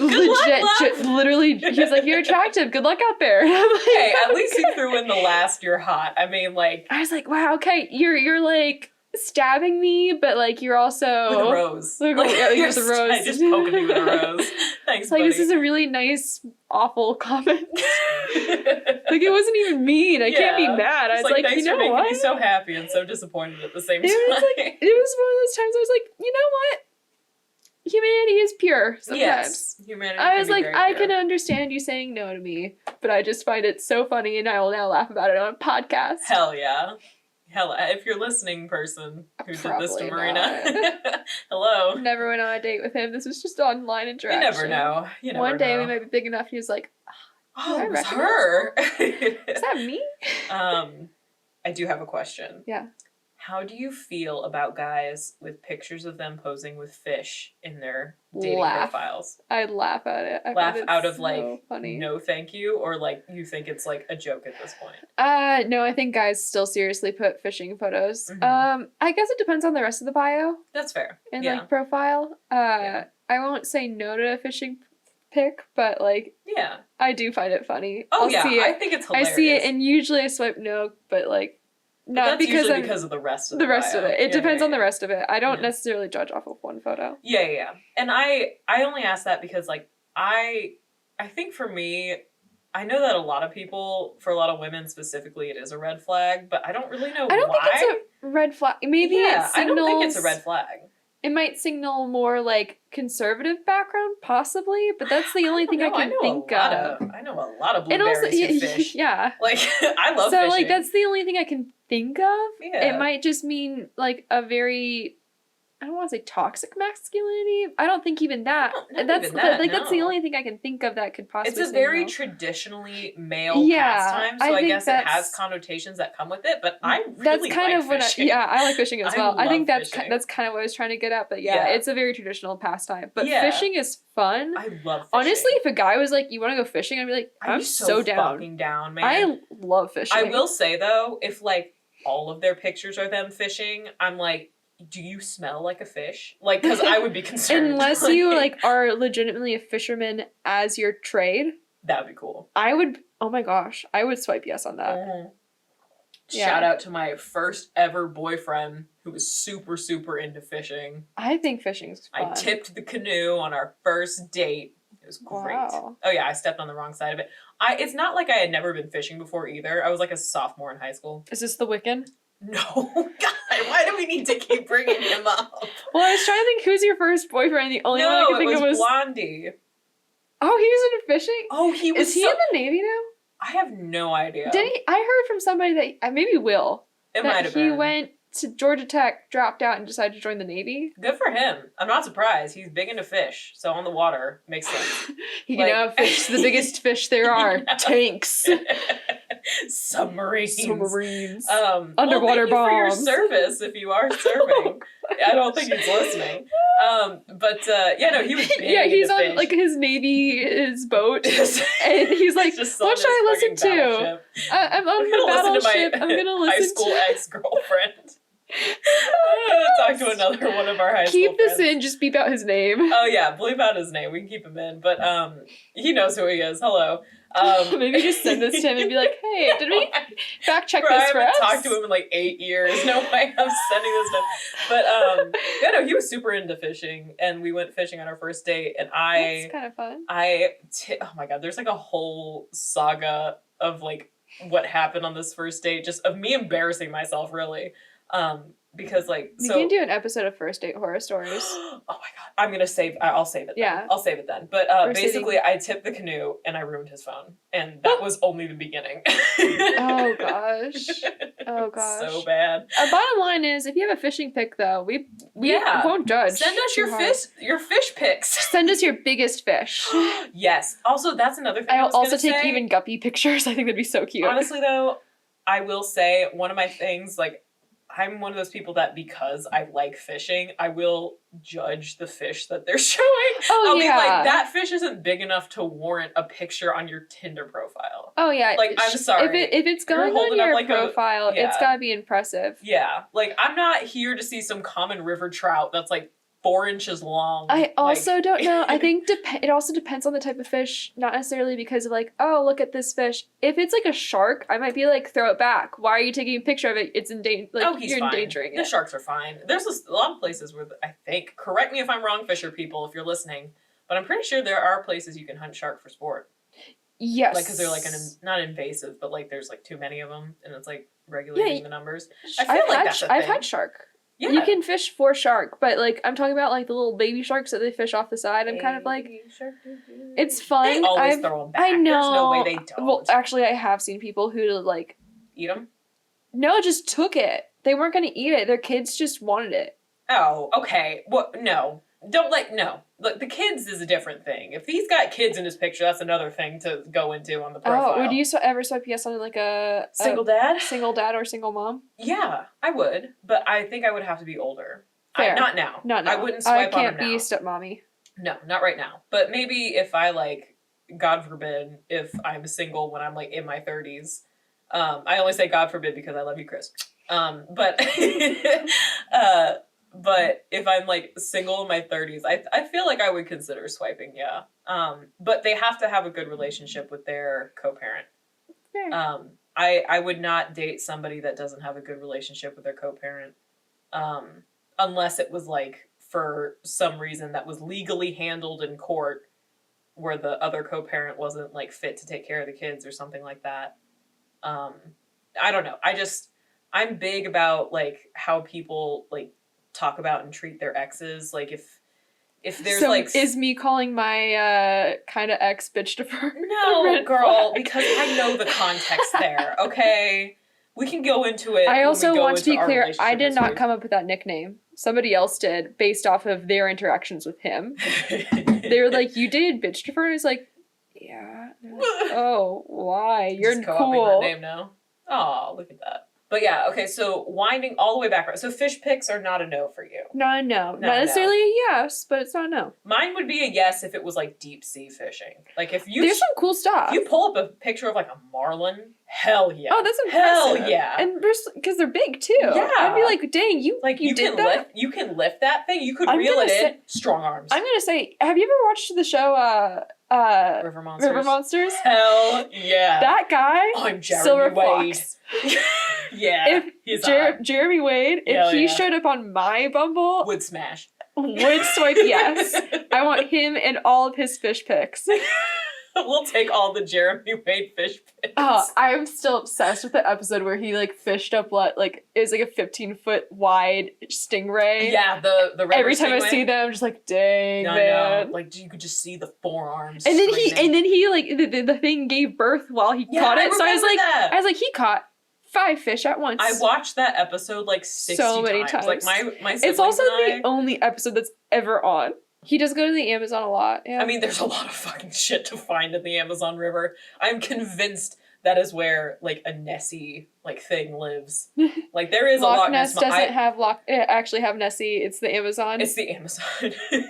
Legit, literally, he's like, you're attractive. Good luck out there. And I'm like, hey, at least you threw in the last, you're hot. I mean, like... I was like, wow, okay, you're like... stabbing me, but like you're also with a rose. Like, you're with a rose. Just poking me with a rose. Thanks, like buddy. This is a really nice, awful comment. Like it wasn't even mean. I can't be mad. I was like, thanks you know for making what? me so happy and so disappointed at the same time. It was one of those times I was like, you know what? Humanity is pure sometimes. Yes, humanity. I was like, I pure. can understand you saying no to me, but I just find it so funny, and I will now laugh about it on a podcast. Hell yeah. Hell, if you're listening, person who did this to Marina, hello. Never went on a date with him. This was just online interaction. You never know. One day we might be big enough. He was like, "Oh, it was her." Is that me? I do have a question. Yeah. How do you feel about guys with pictures of them posing with fish in their dating profiles? I'd laugh at it. I laugh out of funny. No thank you, or like you think it's like a joke at this point? No, I think guys still seriously put fishing photos. I guess it depends on the rest of the bio. That's fair. And like profile. I won't say no to a fishing pic, but like I do find it funny. Oh, I'll see it. I think it's hilarious. I see it and usually I swipe no, but like not because of the rest of the rest of it. It depends on the rest of it. I don't necessarily judge off of one photo. Yeah. And I only ask that because like I think for me, I know that for a lot of women specifically, it is a red flag, but I don't really know why. I don't think it's a red flag. Maybe it signals, I don't think it's a red flag. It might signal more like conservative background, possibly, but that's the only thing I can think of. I know a lot of blueberries who fish. Yeah. Like, I love fishing. So, like, that's the only thing I can think of. Yeah. It might just mean, like, a very, I don't want to say toxic masculinity. I don't think even that. That's the only thing I can think of that could possibly It's a very traditionally male pastime, so I guess it has connotations that come with it, but I really like fishing. I like fishing as well. I think that's kind of what I was trying to get at, but it's a very traditional pastime. But fishing is fun. I love fishing. Honestly, if a guy was like, you want to go fishing, I'd be like, I'm so down. Fucking down, man. I love fishing. I will say, though, if, like, all of their pictures are them fishing, I'm like, do you smell like a fish? Like, because I would be concerned. Unless you, like, are legitimately a fisherman as your trade. That would be cool. I would swipe yes on that. Mm-hmm. Shout out to my first ever boyfriend who was super, super into fishing. I think fishing's fun. I tipped the canoe on our first date. It was great. Wow. Oh, yeah, I stepped on the wrong side of it. It's not like I had never been fishing before either. I was like a sophomore in high school. Is this the Wiccan? No, God, why do we need to keep bringing him up? Well, I was trying to think, who's your first boyfriend? The only one I could think of was Blondie. Oh, he was into fishing? Oh, he was. Is he in the Navy now? I have no idea. Did he? I heard from somebody that maybe Will. It might have been. He went to Georgia Tech, dropped out, and decided to join the Navy. Good for him. I'm not surprised. He's big into fish, so on the water makes sense. He can outfish the biggest fish there are. Tanks. Submarines. Underwater bombs. For your service, if you are serving. I don't think he's listening. He was big he's on fish. like his boat, and he's like, "What should I listen to? I'm on the battleship. I'm gonna listen high school ex-girlfriend." Talk to another one of our high school Keep this friends. in, just beep out his name. Oh yeah, bleep out his name. We can keep him in, but he knows who he is. Hello. Maybe just send this to him and be like, "Hey, did we fact check this for us?" I haven't talked to him in like 8 years. No way I'm sending this to him. But he was super into fishing, and we went fishing on our first date, and That's kind of fun. Oh my God, there's like a whole saga of like what happened on this first date, just of me embarrassing myself, really. Because like we can do an episode of first date horror stories. Oh my God, I'll save it. Yeah, I'll save it then. But basically, I tipped the canoe and I ruined his phone, and that was only the beginning. Oh gosh. So bad. Bottom line is, if you have a fishing pic, though, we won't judge. Send us your fish pics. Send us your biggest fish. Yes. Also, that's another thing. I'll also take even guppy pictures. I think that'd be so cute. Honestly, though, I will say one of my things, like, I'm one of those people that because I like fishing, I will judge the fish that they're showing. I'll be like, that fish isn't big enough to warrant a picture on your Tinder profile. Oh yeah. Like, I'm sorry. If it's going on your profile, it's gotta be impressive. Yeah. Like, I'm not here to see some common river trout that's like 4 inches long. I also don't know. I think it also depends on the type of fish, not necessarily because of like, oh, look at this fish. If it's like a shark, I might be like, throw it back. Why are you taking a picture of it? It's you're endangering it. The sharks are fine. There's a lot of places where I think, correct me if I'm wrong, fisher people, if you're listening, but I'm pretty sure there are places you can hunt shark for sport. Yes. Like, because they're like not invasive, but like there's like too many of them, and it's like regulating the numbers. I've had shark. Yeah. You can fish for shark, but like I'm talking about like the little baby sharks that they fish off the side. I'm kind of like, it's fun. They always throw them back. I know. There's no way they don't. Well, actually, I have seen people who like eat them. No, just took it. They weren't going to eat it. Their kids just wanted it. Oh, okay. Well, no. No. Look, the kids is a different thing. If he's got kids in his picture, that's another thing to go into on the profile. Oh, would you ever swipe yes on like a... Single dad? Single dad or single mom? Yeah, I would. But I think I would have to be older. Fair. Not now. Not now. I wouldn't swipe on him now. I can't be stepmommy. No, not right now. But maybe if I, like, God forbid, if I'm single when I'm, like, in my 30s. I only say God forbid because I love you, Kris. But if I'm, like, single in my 30s, I feel like I would consider swiping, yeah. But they have to have a good relationship with their co-parent. Fair. I would not date somebody that doesn't have a good relationship with their co-parent. Unless it was, like, for some reason that was legally handled in court where the other co-parent wasn't, like, fit to take care of the kids or something like that. I don't know. I'm big about, like, how people, like, talk about and treat their exes. Like, if there's, so like... is me calling my, kind of ex bitch to her? No, girl, because I know the context there, okay? We can go into it. I also want to be clear, I did not come up with that nickname. Somebody else did, based off of their interactions with him. They were like, you dated bitch to her? And I was like, yeah. Like, oh, why? You're just cool. That name now. Oh, look at that. But yeah, okay, so winding all the way back. So fish pics are not a no for you. Not a no. Not necessarily a yes, but it's not a no. Mine would be a yes if it was like deep sea fishing. Like if you... There's some cool stuff. If you pull up a picture of like a marlin, hell yeah. Oh, that's impressive. Hell yeah. And there's... Because they're big too. Yeah. I'd be like, dang, you did that? You can lift that thing. You could reel it in. Strong arms. I'm gonna say, have you ever watched the show, River Monsters? River Monsters? Hell yeah. That guy... I'm Jeremy Silver Wade. Fox. Yeah. If Jeremy Wade, if he showed up on my Bumble... Would smash. Would swipe yes. I want him and all of his fish pics. We'll take all the Jeremy Wade fish pics. Oh, I'm still obsessed with the episode where he like fished up like it was like a 15-foot wide stingray. Yeah, the every time stingray. I see them, I'm just like, dang, man. Like you could just see the forearms. And then he like the thing gave birth while he caught it. So I was like, he caught 5 fish at once. I watched that episode like 60 so many times. Like my it's also the only episode that's ever on. He does go to the Amazon a lot. Yeah. I mean, there's a lot of fucking shit to find in the Amazon River. I'm convinced that is where like a Nessie like thing lives. Like there is a Loch Ness. Doesn't actually have Nessie. It's the Amazon. It's the Amazon.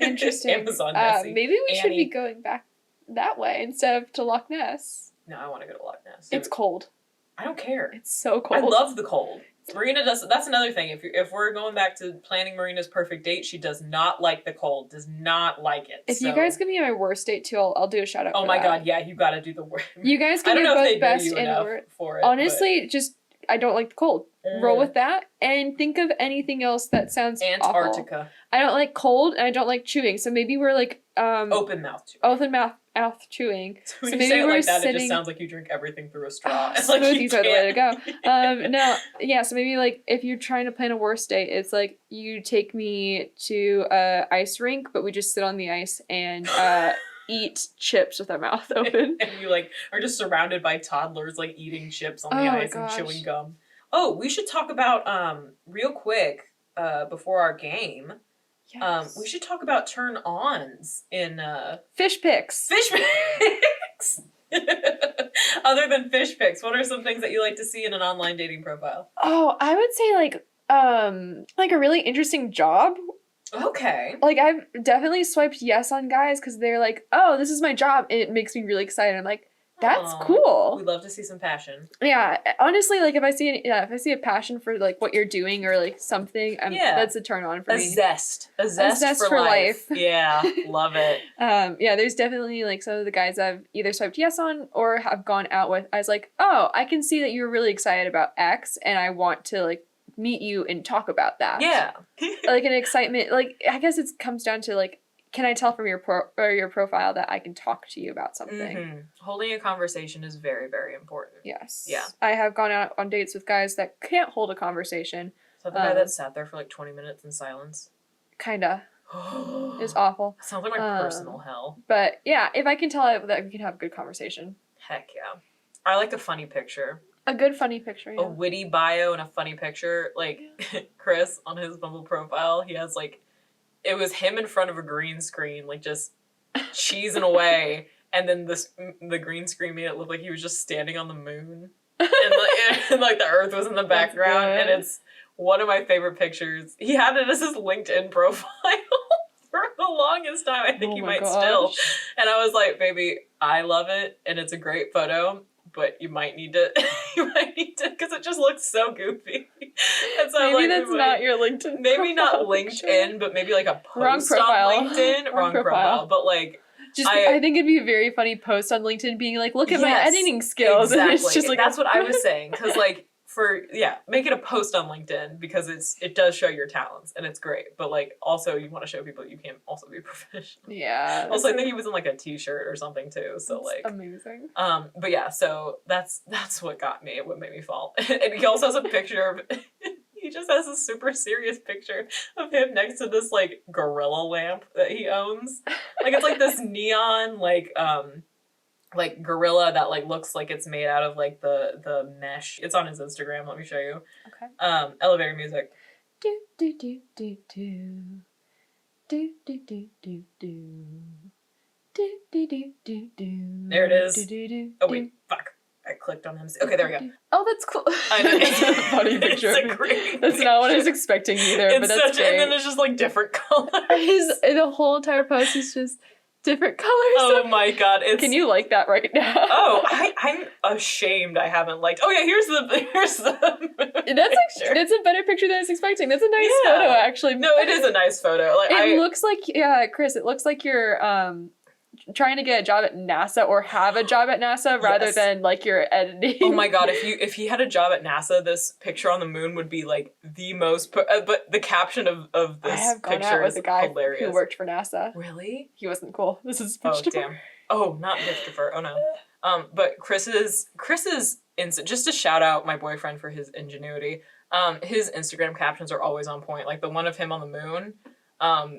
Interesting. Amazon Nessie. Maybe we should be going back that way instead of to Loch Ness. No, I want to go to Loch Ness. It's cold. I don't care. It's so cold. I love the cold. Marina does. That's another thing. If we're going back to planning Marina's perfect date, she does not like the cold. Does not like it. If you guys give me my worst date too, I'll do a shout out. Oh my god, yeah, you got to do the worst. You guys can be both best and worst for it. Honestly, just I don't like the cold. Roll with that and think of anything else that sounds Antarctica. Awful. I don't like cold and I don't like chewing. So maybe we're like open mouth chewing. Open mouth chewing. So maybe say it like that, it just sounds like you drink everything through a straw. Like smoothies are the way to go. No, yeah. So maybe like if you're trying to plan a worst date, it's like you take me to a ice rink, but we just sit on the ice and eat chips with our mouth open. And you like are just surrounded by toddlers like eating chips on the ice and chewing gum. Oh, we should talk about real quick before our game. Yes. We should talk about turn-ons in fish pics. Fish pics. Other than fish pics, what are some things that you like to see in an online dating profile? Oh, I would say like a really interesting job. Okay. Like I've definitely swiped yes on guys because they're like, oh, this is my job, and it makes me really excited. I'm like, that's cool. We love to see some passion. Yeah, honestly, like if I see a passion for like what you're doing or like something, that's a turn on for me. A zest for life. Yeah, love it. Yeah, there's definitely like some of the guys I've either swiped yes on or have gone out with. I was like, oh, I can see that you're really excited about X, and I want to like meet you and talk about that. Yeah, like an excitement. Like I guess it comes down to like, can I tell from your your profile that I can talk to you about something? Mm-hmm. Holding a conversation is very, very important. Yes. Yeah. I have gone out on dates with guys that can't hold a conversation. Is that the guy that sat there for like 20 minutes in silence? Kinda. It's awful. Sounds like my personal hell. But yeah, if I can tell that we can have a good conversation. Heck yeah. I like a funny picture. A good funny picture, yeah. A witty bio and a funny picture. Like, Kris, on his Bumble profile, he has, like, it was him in front of a green screen, like, just cheesing away, and then the green screen made it look like he was just standing on the moon. And like, the earth was in the background, and it's one of my favorite pictures. He had it as his LinkedIn profile for the longest time. I think he might still. And I was like, baby, I love it, and it's a great photo, but you might need to, because it just looks so goofy. And so maybe that's not your LinkedIn. Maybe not LinkedIn, but maybe like a post on LinkedIn. Wrong profile. But like, I think it'd be a very funny post on LinkedIn being like, look at my editing skills. Exactly. And it's just like, that's what I was saying. Because like, make it a post on LinkedIn, because it does show your talents and it's great. But like, also you want to show people you can also be professional. Yeah. Also, I think he was in like a t-shirt or something too. So like, amazing. But yeah, so that's what got me. What made me fall. And he also has a picture of. He just has a super serious picture of him next to this like gorilla lamp that he owns. Like, it's like this neon like gorilla that like looks like it's made out of like the mesh. It's on his Instagram. Let me show you. Okay. Elevator music. Do do do do do. Do do do do do. Do do do do do. There it is. Do, do, do, oh wait, fuck. I clicked on him. Okay, there we go. Oh, that's cool. I know. It's a funny picture. It's a great That's not what I was expecting either, but that's great. And then it's just like different colors. The whole entire post is just different colors. Oh my god. Can you like that right now? Oh, I'm ashamed I haven't liked. Oh yeah, here's the That's a better picture than I was expecting. That's a nice photo, actually. No, it is a nice photo. Like, it looks like, Kris, it looks like you're trying to get a job at NASA or have a job at NASA rather than like you're editing. Oh my god, if he had a job at NASA, this picture on the moon would be like the most but the caption of this picture is hilarious. Who worked for NASA. Really? He wasn't cool. This is Oh damn. Oh, not Christopher. Oh no. But Chris's just to shout out my boyfriend for his ingenuity. His Instagram captions are always on point. Like the one of him on the moon.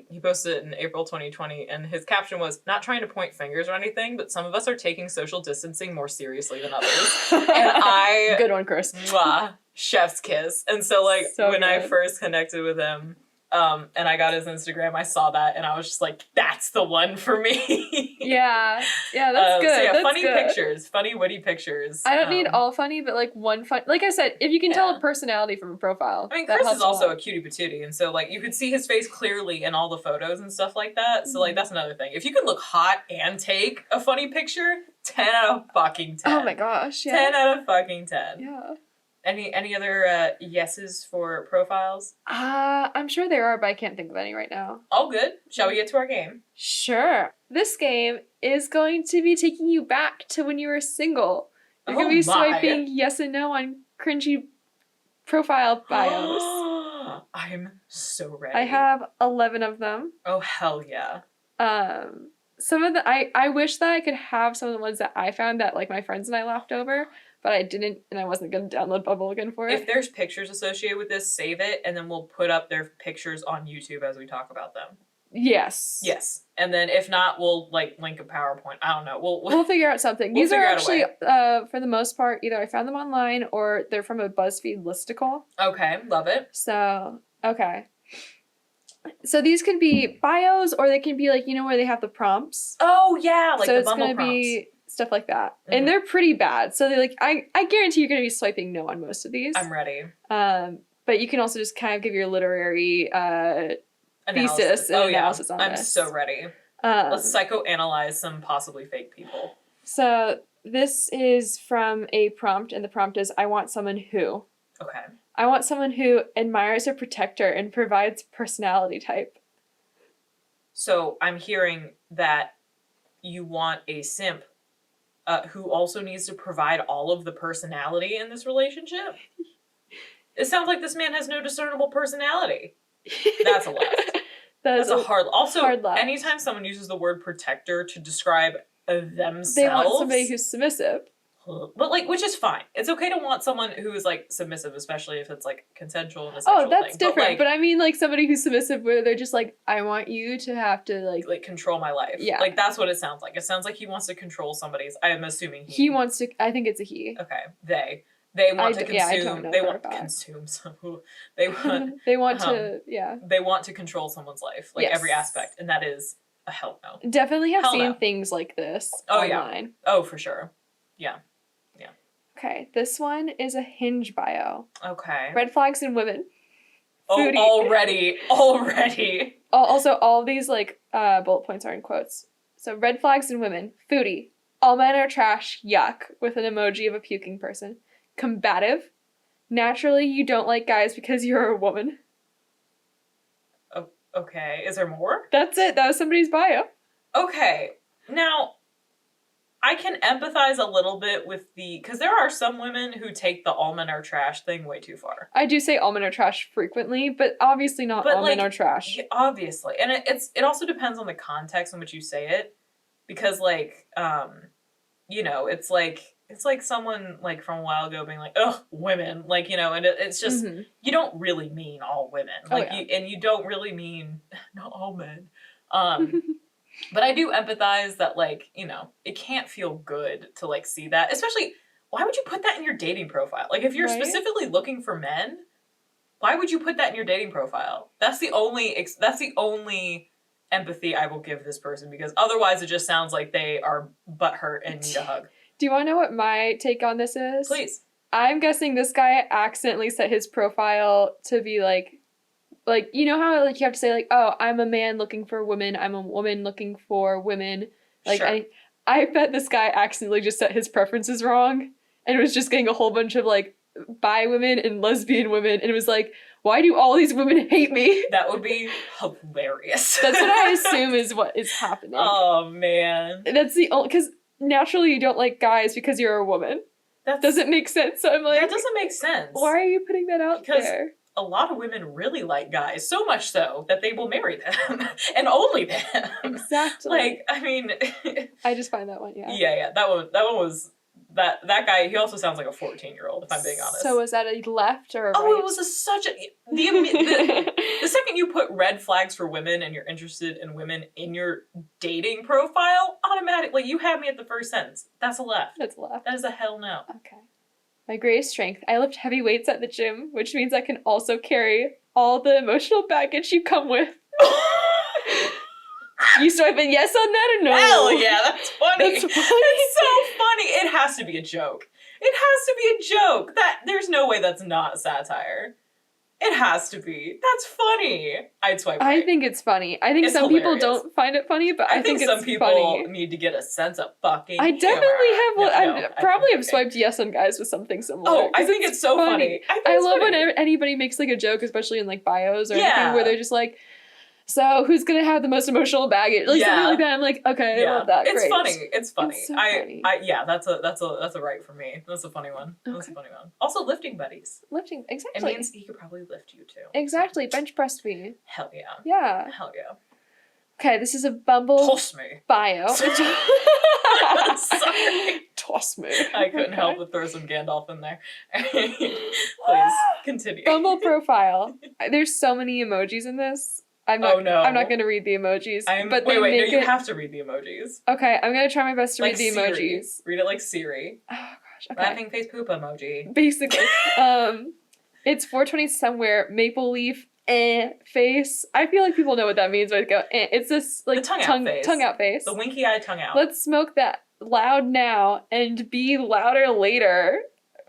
He posted it in April 2020, and his caption was, "Not trying to point fingers or anything, but some of us are taking social distancing more seriously than others." And good one, Kris. Mwah, chef's kiss. And so like when I first connected with him, and I got his Instagram, I saw that, and I was just like, "That's the one for me." Yeah, that's good. So yeah, that's funny good. pictures, funny witty pictures. I don't need all funny, but like one fun. Like I said, if you can tell a personality from a profile. I mean, Kris is also a cutie patootie, and so like you could see his face clearly in all the photos and stuff like that. So like that's another thing. If you can look hot and take a funny picture, 10 out of fucking 10. Oh my gosh, yeah. 10 out of fucking 10. Yeah. Any other yeses for profiles? I'm sure there are, but I can't think of any right now. All good. Shall we get to our game? Sure. This game is going to be taking you back to when you were single. You're going to be swiping yes and no on cringy profile bios. I'm so ready. I have 11 of them. Oh, hell yeah. Some of the I wish that I could have some of the ones that I found that like my friends and I laughed over, but I didn't, and I wasn't going to download Bubble again for it. If there's pictures associated with this, save it, and then we'll put up their pictures on YouTube as we talk about them. Yes. Yes. And then if not, we'll like link a PowerPoint. I don't know. We'll figure out something. These are actually, for the most part, either I found them online or they're from a BuzzFeed listicle. Okay, love it. So, okay. So these can be bios, or they can be like, where they have the prompts. Oh yeah, like so the Bumble prompts. So it's going to be stuff like that. Mm-hmm. And they're pretty bad. So they're like, I guarantee you're going to be swiping no on most of these. I'm ready. But you can also just kind of give your literary thesis and analysis on this. I'm so ready. Let's psychoanalyze some possibly fake people. So this is from a prompt, and the prompt is, I want someone who. Okay. I want someone who admires a protector and provides personality type. So I'm hearing that you want a simp who also needs to provide all of the personality in this relationship? It sounds like this man has no discernible personality. That's a left. That's a hard. Also, anytime someone uses the word protector to describe themselves, they want somebody who's submissive. But like, which is fine. It's okay to want someone who is like submissive, especially if it's like consensual and a sexual thing. Oh, that's different. But I mean, like somebody who's submissive, where they're just like, I want you to have to like control my life. Yeah, like that's what it sounds like. It sounds like he wants to control somebody's. I am assuming he wants to. I think it's a he. Okay, they. They want to consume. Yeah, I don't know they want to consume some. They want. They want to. Yeah. They want to control someone's life, like every aspect, and that is a hell no. Definitely have seen things like this online. Yeah. Oh, for sure. Yeah. Yeah. Okay, this one is a Hinge bio. Okay. Red flags in women. Foodie. Oh, already. Also, all these like bullet points are in quotes. So, red flags in women. Foodie. All men are trash. Yuck. With an emoji of a puking person. Combative. Naturally, you don't like guys because you're a woman. Oh, okay. Is there more? That's it. That was somebody's bio. Okay. Now, I can empathize a little bit with because there are some women who take the all men are trash thing way too far. I do say all men are trash frequently, but obviously not all men are trash. Yeah, obviously. And it also depends on the context in which you say it. Because, like, you know, it's like someone, like, from a while ago being like, ugh, women. Like, you know, and it's just, you don't really mean all women. Like, you don't really mean, not all men. But I do empathize that, like, you know, it can't feel good to, like, see that. Especially, why would you put that in your dating profile? Like, if you're specifically looking for men, why would you put that in your dating profile? That's the only empathy I will give this person, because otherwise it just sounds like they are butthurt and need a hug. Do you want to know what my take on this is? Please. I'm guessing this guy accidentally set his profile to be like, you know how like you have to say like, oh, I'm a man looking for women, I'm a woman looking for women. Like, sure. I bet this guy accidentally just set his preferences wrong and was just getting a whole bunch of like bi women and lesbian women, and it was like, why do all these women hate me? That would be hilarious. That's what I assume is what is happening. Oh, man. That's the only... Because naturally you don't like guys because you're a woman. That doesn't make sense. So I'm like... That doesn't make sense. Why are you putting that out there? A lot of women really like guys, so much so that they will marry them. And only them. Exactly. Like, I mean... I just find that one, yeah. Yeah. That one was... That guy, he also sounds like a 14-year-old, if I'm being honest. So was that a left or a right? Oh, it was the second you put red flags for women and you're interested in women in your dating profile, automatically, you have me at the first sentence. That's a left. That's a left. That is a hell no. Okay. My greatest strength. I lift heavy weights at the gym, which means I can also carry all the emotional baggage you come with. You swiping yes on that or no? Hell yeah, that's funny. That's funny. It's so funny. It has to be a joke. It has to be a joke. There's no way that's not satire. It has to be. That's funny. I'd swipe right. I think it's funny. I think some people don't find it funny, but I think it's some people funny. Need to get a sense of fucking I definitely have. I probably have swiped yes on guys with something similar. Oh, I think it's so funny. I love when anybody makes like a joke, especially in like bios or anything, where they're just like, so who's gonna have the most emotional baggage? Like something like that. I'm like, okay, I love that. It's great. funny. It's funny. It's so funny. That's a right for me. That's a funny one. Okay. That's a funny one. Also, lifting buddies. Lifting, exactly. It means he could probably lift you too. Exactly. Bench press me. Hell yeah. Yeah. Hell yeah. Okay, this is a Bumble Toss me. bio. Sorry. Toss me. I couldn't help but throw some Gandalf in there. Please continue. Bumble profile. There's so many emojis in this. I'm not going to read the emojis. You have to read the emojis. Okay, I'm going to try my best to read the Siri. emojis. Read it like Siri. Oh gosh, okay. Laughing face poop emoji. Basically. It's 420 somewhere, maple leaf, face. I feel like people know what that means, but I go, It's this like tongue out face. The winky eye tongue out. Let's smoke that loud now and be louder later.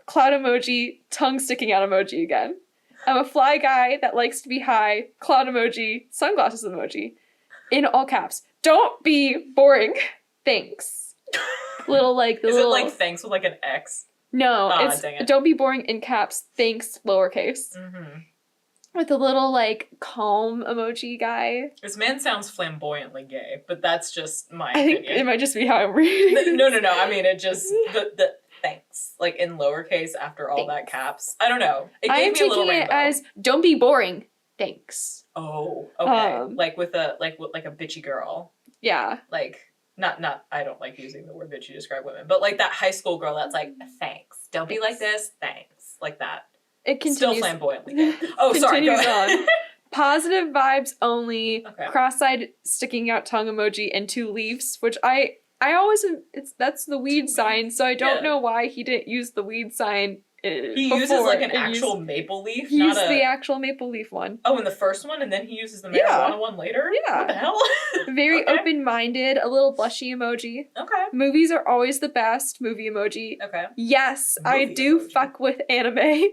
Cloud emoji, tongue sticking out emoji again. I'm a fly guy that likes to be high. Cloud emoji, sunglasses emoji. In all caps. Don't be boring. Thanks. Little like the Is little... it like thanks with like an X? No, it's don't be boring in caps. Thanks, lowercase. Mm-hmm. With a little like calm emoji guy. This man sounds flamboyantly gay, but that's just my opinion. I think it might just be how I'm reading. No. I mean, it just the thanks, like in lowercase after all that caps. I don't know. It gave me a little rainbow. I am taking it as don't be boring. Thanks. Oh, okay. Like with a bitchy girl. Yeah. Like not. I don't like using the word bitchy to describe women, but like that high school girl that's like thanks. Don't be like this. Thanks. Like that. It continues. Still flamboyantly gay. Oh, sorry. Go ahead. On. Positive vibes only. Okay. Cross-eyed sticking out tongue emoji and 2 leaves, which I always that's the weed sign, so I don't know why he didn't use the weed sign He uses like an actual maple leaf. He used the actual maple leaf one. Oh, in the first one, and then he uses the marijuana one later? Yeah. What the hell? Very open-minded, a little blushy emoji. Okay. Movies are always the best. Movie emoji. Okay. Yes, I do fuck with anime.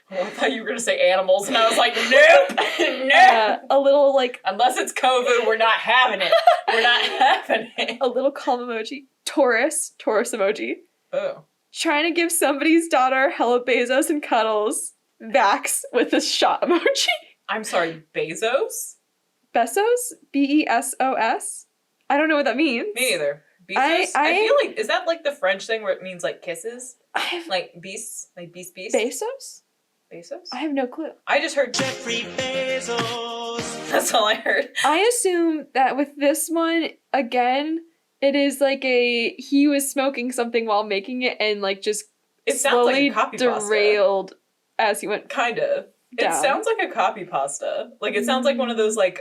Oh, I thought you were going to say animals, and I was like, nope! Nope! A little, like... Unless it's COVID, we're not having it. We're not having it. A little calm emoji. Taurus emoji. Oh. Trying to give somebody's daughter hella Bezos and cuddles. Vax with a shot emoji. I'm sorry, Bezos? Besos? Besos? I don't know what that means. Me neither. Bezos? I feel like, is that like the French thing where it means like kisses? Like beasts? Like beast? Bezos? Bezos? I have no clue. I just heard Jeffrey Bezos. That's all I heard. I assume that with this one, again, it is like he was smoking something while making it and like just it sounds slowly like a copy derailed pasta. As he went kind of. It sounds like a copy pasta. Like it sounds like one of those like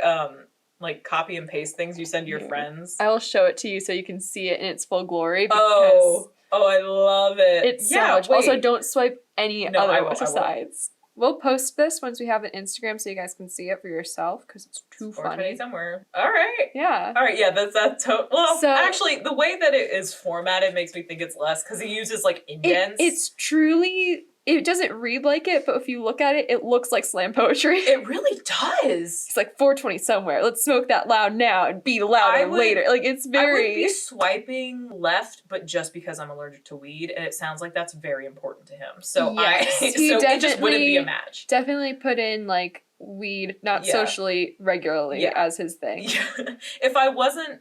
copy and paste things you send to your friends. I will show it to you so you can see it in its full glory. Oh, I love it. It's so much. Wait. Also, don't swipe any other sides. We'll post this once we have an Instagram so you guys can see it for yourself because it's too funny. Somewhere. All right. Yeah. All right. Yeah. That's well. So, actually, the way that it is formatted makes me think it's less because he uses like indents. It's truly. It doesn't read like it, but if you look at it, it looks like slam poetry. It really does. It's like 420 somewhere. Let's smoke that loud now and be louder later. Like, it's very... I would be swiping left, but just because I'm allergic to weed, and it sounds like that's very important to him. So, yes. so it just wouldn't be a match. Definitely put in, like, weed, not socially, regularly as his thing. Yeah. If I wasn't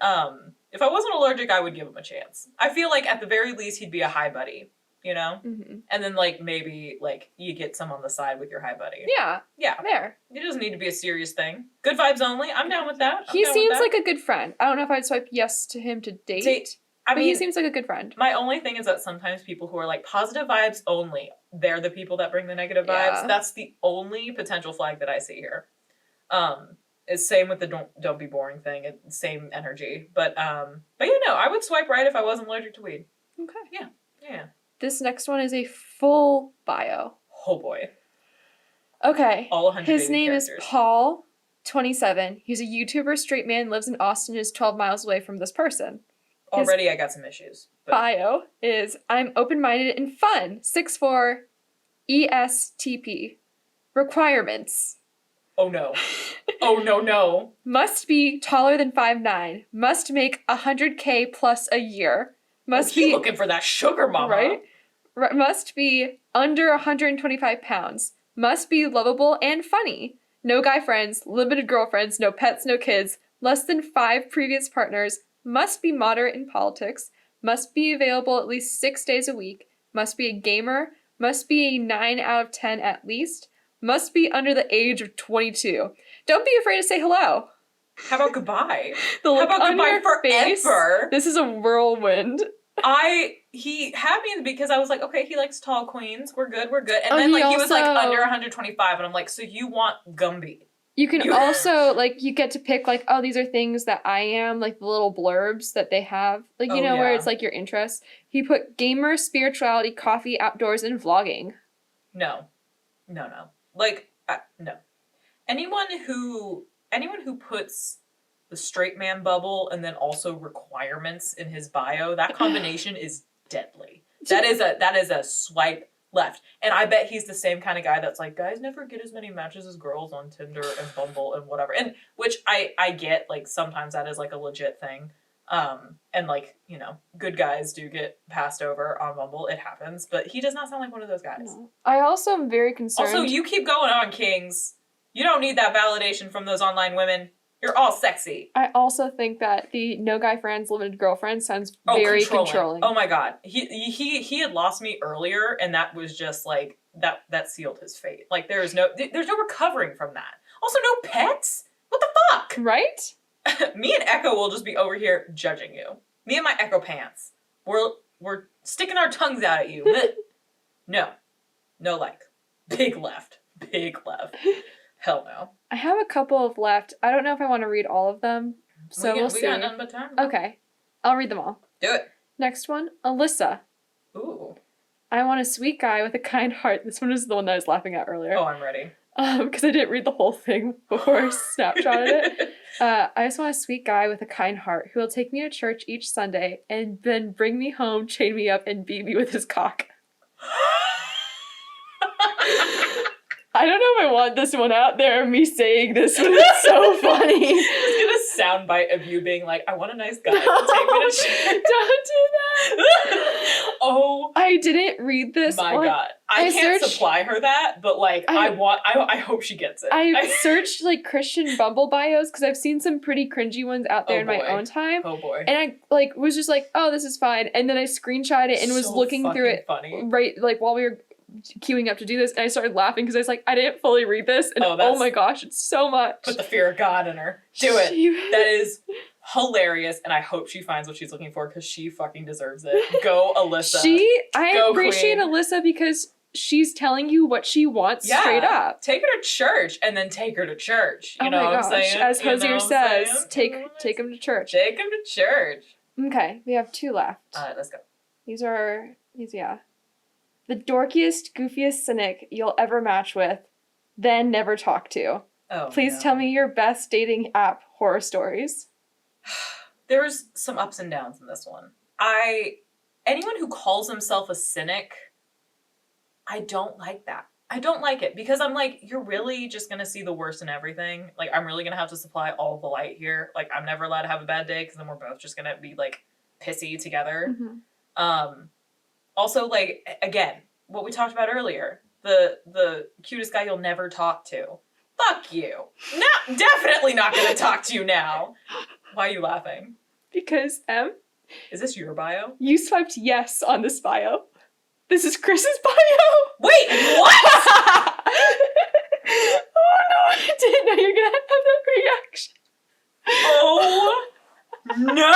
allergic, I would give him a chance. I feel like at the very least, he'd be a hi buddy. You know? Mm-hmm. And then, like, maybe, like, you get some on the side with your hi buddy. Yeah. Yeah. There. It doesn't need to be a serious thing. Good vibes only. I'm down with that. He seems like a good friend. I don't know if I'd swipe yes to him to date. But he seems like a good friend. My only thing is that sometimes people who are, like, positive vibes only, they're the people that bring the negative vibes. That's the only potential flag that I see here. It's same with the don't be boring thing. It's same energy. But you know, I would swipe right if I wasn't allergic to weed. Okay. Yeah. Yeah. This next one is a full bio. Oh boy. Okay. All 100 His name is Paul, 27. He's a YouTuber, straight man, lives in Austin, is 12 miles away from this person. Already I got some issues. Bio is, I'm open-minded and fun, 6'4", ESTP. Requirements. Oh no. Oh no. Must be taller than 5'9". Must make $100K plus a year. Must be looking for that sugar mama. Right? Must be under 125 pounds. Must be lovable and funny. No guy friends, limited girlfriends, no pets, no kids, less than 5 previous partners. Must be moderate in politics. Must be available at least 6 days a week. Must be a gamer. Must be a 9 out of 10 at least. Must be under the age of 22. Don't be afraid to say hello. How about goodbye? How about goodbye forever? Face, this is a whirlwind. He had me because I was like, okay, he likes tall queens. We're good. And then he was like under 125, and I'm like, so you want Gumby? You can also like you get to pick like, oh, these are things that I am, like the little blurbs that they have, like where it's like your interests. He put gamer, spirituality, coffee, outdoors, and vlogging. No. Like no. Anyone who puts the straight man bubble and then also requirements in his bio, that combination is deadly. That is a swipe left. And I bet he's the same kind of guy that's like, guys never get as many matches as girls on Tinder and Bumble and whatever. And which I get, like sometimes that is like a legit thing. And like, you know, good guys do get passed over on Bumble. It happens. But he does not sound like one of those guys. No. I also am very concerned. Also, you keep going on, Kings. You don't need that validation from those online women. You're all sexy. I also think that the no guy friends, limited girlfriend sounds very controlling. Oh my god. He had lost me earlier, and that was just like that sealed his fate. Like there's no recovering from that. Also no pets? What the fuck? Right? Me and Echo will just be over here judging you. Me and my Echo pants. We're sticking our tongues out at you. No like. Big left. Hell no. I have a couple of left. I don't know if I want to read all of them. So we'll see. We got none but time. Okay. I'll read them all. Do it. Next one, Alyssa. Ooh. I want a sweet guy with a kind heart. This one is the one that I was laughing at earlier. Oh, I'm ready. Because I didn't read the whole thing before I snapshotted it. I just want a sweet guy with a kind heart who will take me to church each Sunday and then bring me home, chain me up, and beat me with his cock. I don't know if I want this one out there, me saying this, but it's so funny. Just get a soundbite of you being like, I want a nice guy to take me to church. Don't do that. Oh. I didn't read this my one. God. I can't supply her that, but like, I hope she gets it. I searched like Christian Bumble bios because I've seen some pretty cringy ones out there in my own time. Oh boy. And I like was just like, oh, this is fine. And then I screenshot it and was looking through it right like while we were queuing up to do this, and I started laughing because I was like, I didn't fully read this, and oh my gosh, it's so much. Put the fear of God in her. Do it. That is hilarious, and I hope she finds what she's looking for because she fucking deserves it. Go, Alyssa. I appreciate Queen. Alyssa because she's telling you what she wants straight up. Take her to church, and then take her to church. You know what I'm saying? As Hosier says, take him to church. Take him to church. Okay, we have 2 left. Alright, let's go. These, yeah. The dorkiest, goofiest cynic you'll ever match with, then never talk to. Oh, Please tell me your best dating app horror stories. There's some ups and downs in this one. Anyone who calls himself a cynic, I don't like that. I don't like it because I'm like, you're really just going to see the worst in everything. Like, I'm really going to have to supply all the light here. Like, I'm never allowed to have a bad day because then we're both just going to be, like, pissy together. Mm-hmm. Also, like, again, what we talked about earlier, the cutest guy you'll never talk to. Fuck you. No, definitely not going to talk to you now. Why are you laughing? Because, is this your bio? You swiped yes on this bio. This is Kris's bio. Wait, what? Oh no, I didn't know you were going to have that reaction. Oh, no.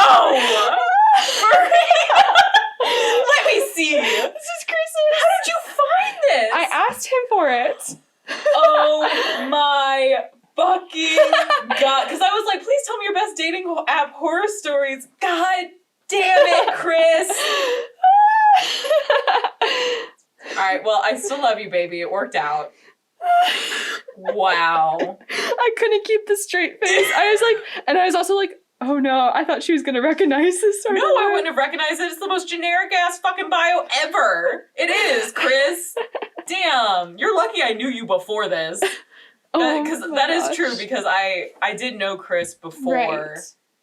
For real? Let me see. This is Kris's. How did you find this? I asked him for it. Oh my fucking God. Because I was like, please tell me your best dating app horror stories. God damn it, Kris. Alright, well, I still love you, baby. It worked out. Wow. I couldn't keep the straight face. I was like, and I was also like, oh no, I thought she was gonna recognize this. No, I wouldn't have recognized it. It's the most generic ass fucking bio ever. It is, Kris. Damn, you're lucky I knew you before this. Because that is true, because I did know Kris before. Right.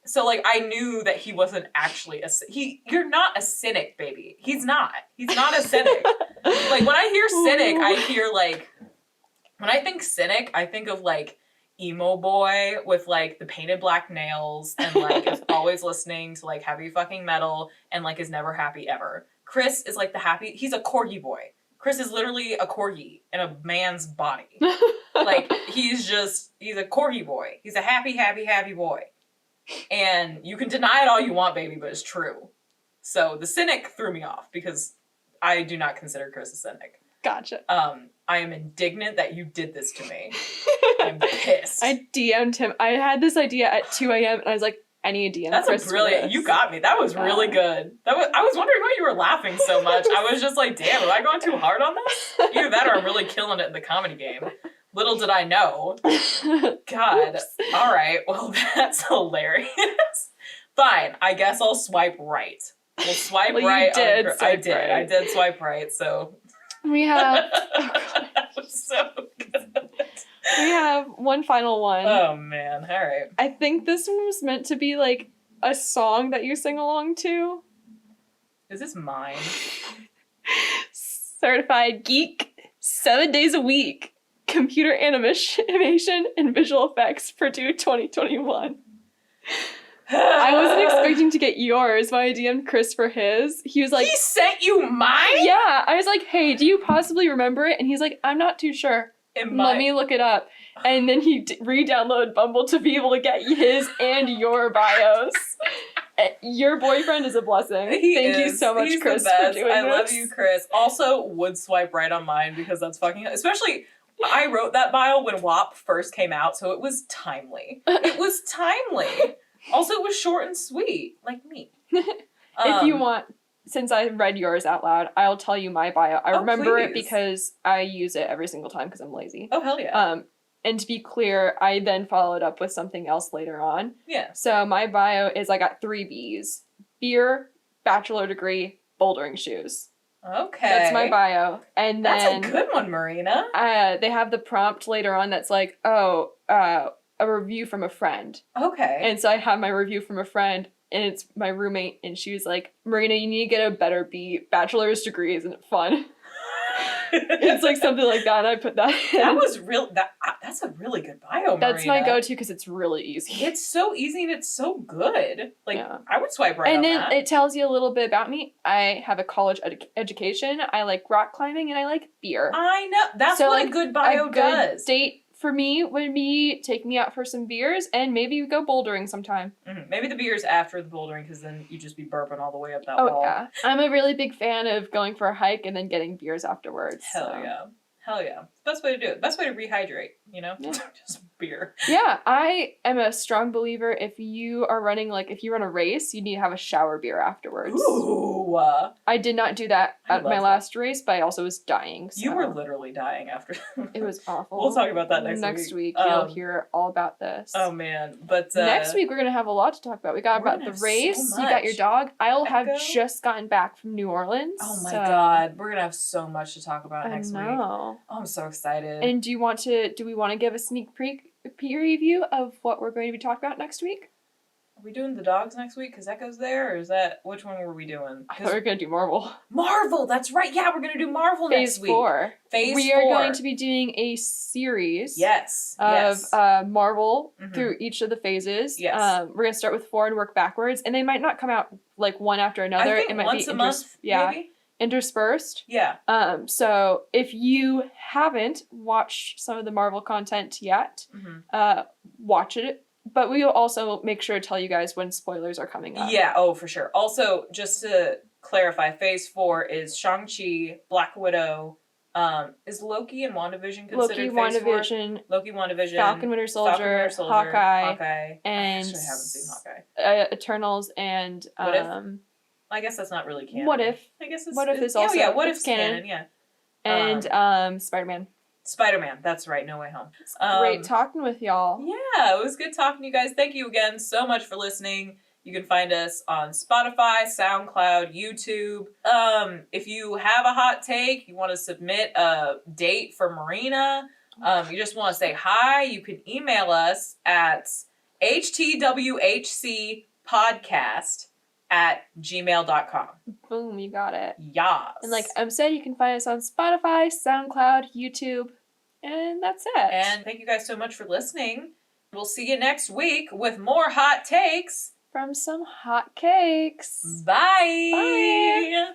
So, like, I knew that he wasn't actually you're not a cynic, baby. He's not a cynic. Like, when I hear cynic, I hear, like, when I think cynic, I think of, like, emo boy with, like, the painted black nails and, like, is always listening to, like, heavy fucking metal and, like, is never happy ever. Kris is, like, he's a corgi boy. Kris is literally a corgi in a man's body. Like, he's a corgi boy. He's a happy, happy, happy boy. And you can deny it all you want, baby, but it's true. So the cynic threw me off because I do not consider Kris a cynic. Gotcha. I am indignant that you did this to me. I'm pissed. I DM'd him. I had this idea at 2 a.m. and I was like, I need a DM. That's brilliant. You got me. That was really good. I was wondering why you were laughing so much. I was just like, damn, am I going too hard on this? Either that or I'm really killing it in the comedy game. Little did I know. God. All right. Well, that's hilarious. Fine. I guess I'll swipe right. We'll swipe right. I did swipe right. So we have. That was so good. We have one final one. Oh man. All right. I think this one was meant to be like a song that you sing along to. Is this mine? Certified geek, 7 days a week. Computer animation and visual effects Purdue 2021. I wasn't expecting to get yours when I DM'd Kris for his. He was like... He sent you mine? Yeah. I was like, hey, do you possibly remember it? And he's like, I'm not too sure. Let me look it up. And then he re-downloaded Bumble to be able to get his and your bios. Your boyfriend is a blessing. Thank you so much, Kris, for doing this. I love you, Kris. Also, would swipe right on mine because that's fucking... Especially... I wrote that bio when WAP first came out, so it was timely. It was timely. Also, it was short and sweet, like me. If you want since I read yours out loud, I'll tell you my bio. I remember it because I use it every single time because I'm lazy. Oh, hell yeah. And to be clear, I then followed up with something else later on. Yeah. So my bio is I got 3 B's. Beer, bachelor degree, bouldering shoes. Okay. That's my bio. And then... That's a good one, Marina. They have the prompt later on that's like, a review from a friend. Okay. And so I have my review from a friend, and it's my roommate, and she was like, Marina, you need to get a better B. Bachelor's degree, isn't it fun? It's like something like that, and I put that in. That's a really good bio, Marina. That's my go-to because it's really easy. It's so easy and it's so good. Like, yeah. I would swipe right on that. And then it tells you a little bit about me. I have a college education. I like rock climbing, and I like beer. I know. That's so, what a good bio does. Date for me would be take me out for some beers and maybe go bouldering sometime. Mm-hmm. Maybe the beers after the bouldering because then you just be burping all the way up that wall. Oh, yeah. I'm a really big fan of going for a hike and then getting beers afterwards. Hell yeah. Hell yeah. It's the best way to do it. Best way to rehydrate, you know? Yeah. Just beer. Yeah, I am a strong believer if you run a race, you need to have a shower beer afterwards. Ooh. I did not do that at my last race, but I also was dying. So. You were literally dying after. It was awful. We'll talk about that next week. You'll hear all about this. Oh, man. But next week, we're going to have a lot to talk about. We got about the race. You got your dog. I'll have just gotten back from New Orleans. Oh, my God. We're going to have so much to talk about next week. Oh, I'm so excited. And do we want to give a sneak preview of what we're going to be talking about next week? Are we doing the dogs next week? Because that goes there, or is that... Which one were we doing? I thought we were going to do Marvel. Marvel! That's right! Yeah, we're going to do Marvel next week. Phase 4. We are going to be doing a series... Of Marvel through each of the phases. Yes. We're going to start with 4 and work backwards. And they might not come out, like, one after another. I think it might once be a month, maybe? Interspersed. Yeah. So if you haven't watched some of the Marvel content yet, watch it. But we will also make sure to tell you guys when spoilers are coming up. Yeah, for sure. Also, just to clarify, Phase 4 is Shang-Chi, Black Widow, is Loki and WandaVision considered Phase 4? Loki, WandaVision, Falcon, Winter Soldier, Hawkeye, and... Actually, I haven't seen Hawkeye. Eternals and... What If? I guess that's not really canon. What If? I guess it's... What If is also... Yeah, What If's canon, yeah. And Spider-Man. Spider-Man, that's right, No Way Home. It's great talking with y'all. Yeah, it was good talking to you guys. Thank you again so much for listening. You can find us on Spotify, SoundCloud, YouTube. If you have a hot take, you want to submit a date for Marina, you just want to say hi, you can email us at htwhcpodcast@gmail.com. Boom, you got it. Yas. And like said, you can find us on Spotify, SoundCloud, YouTube, and that's it. And thank you guys so much for listening. We'll see you next week with more hot takes from some hot cakes. Bye. Bye.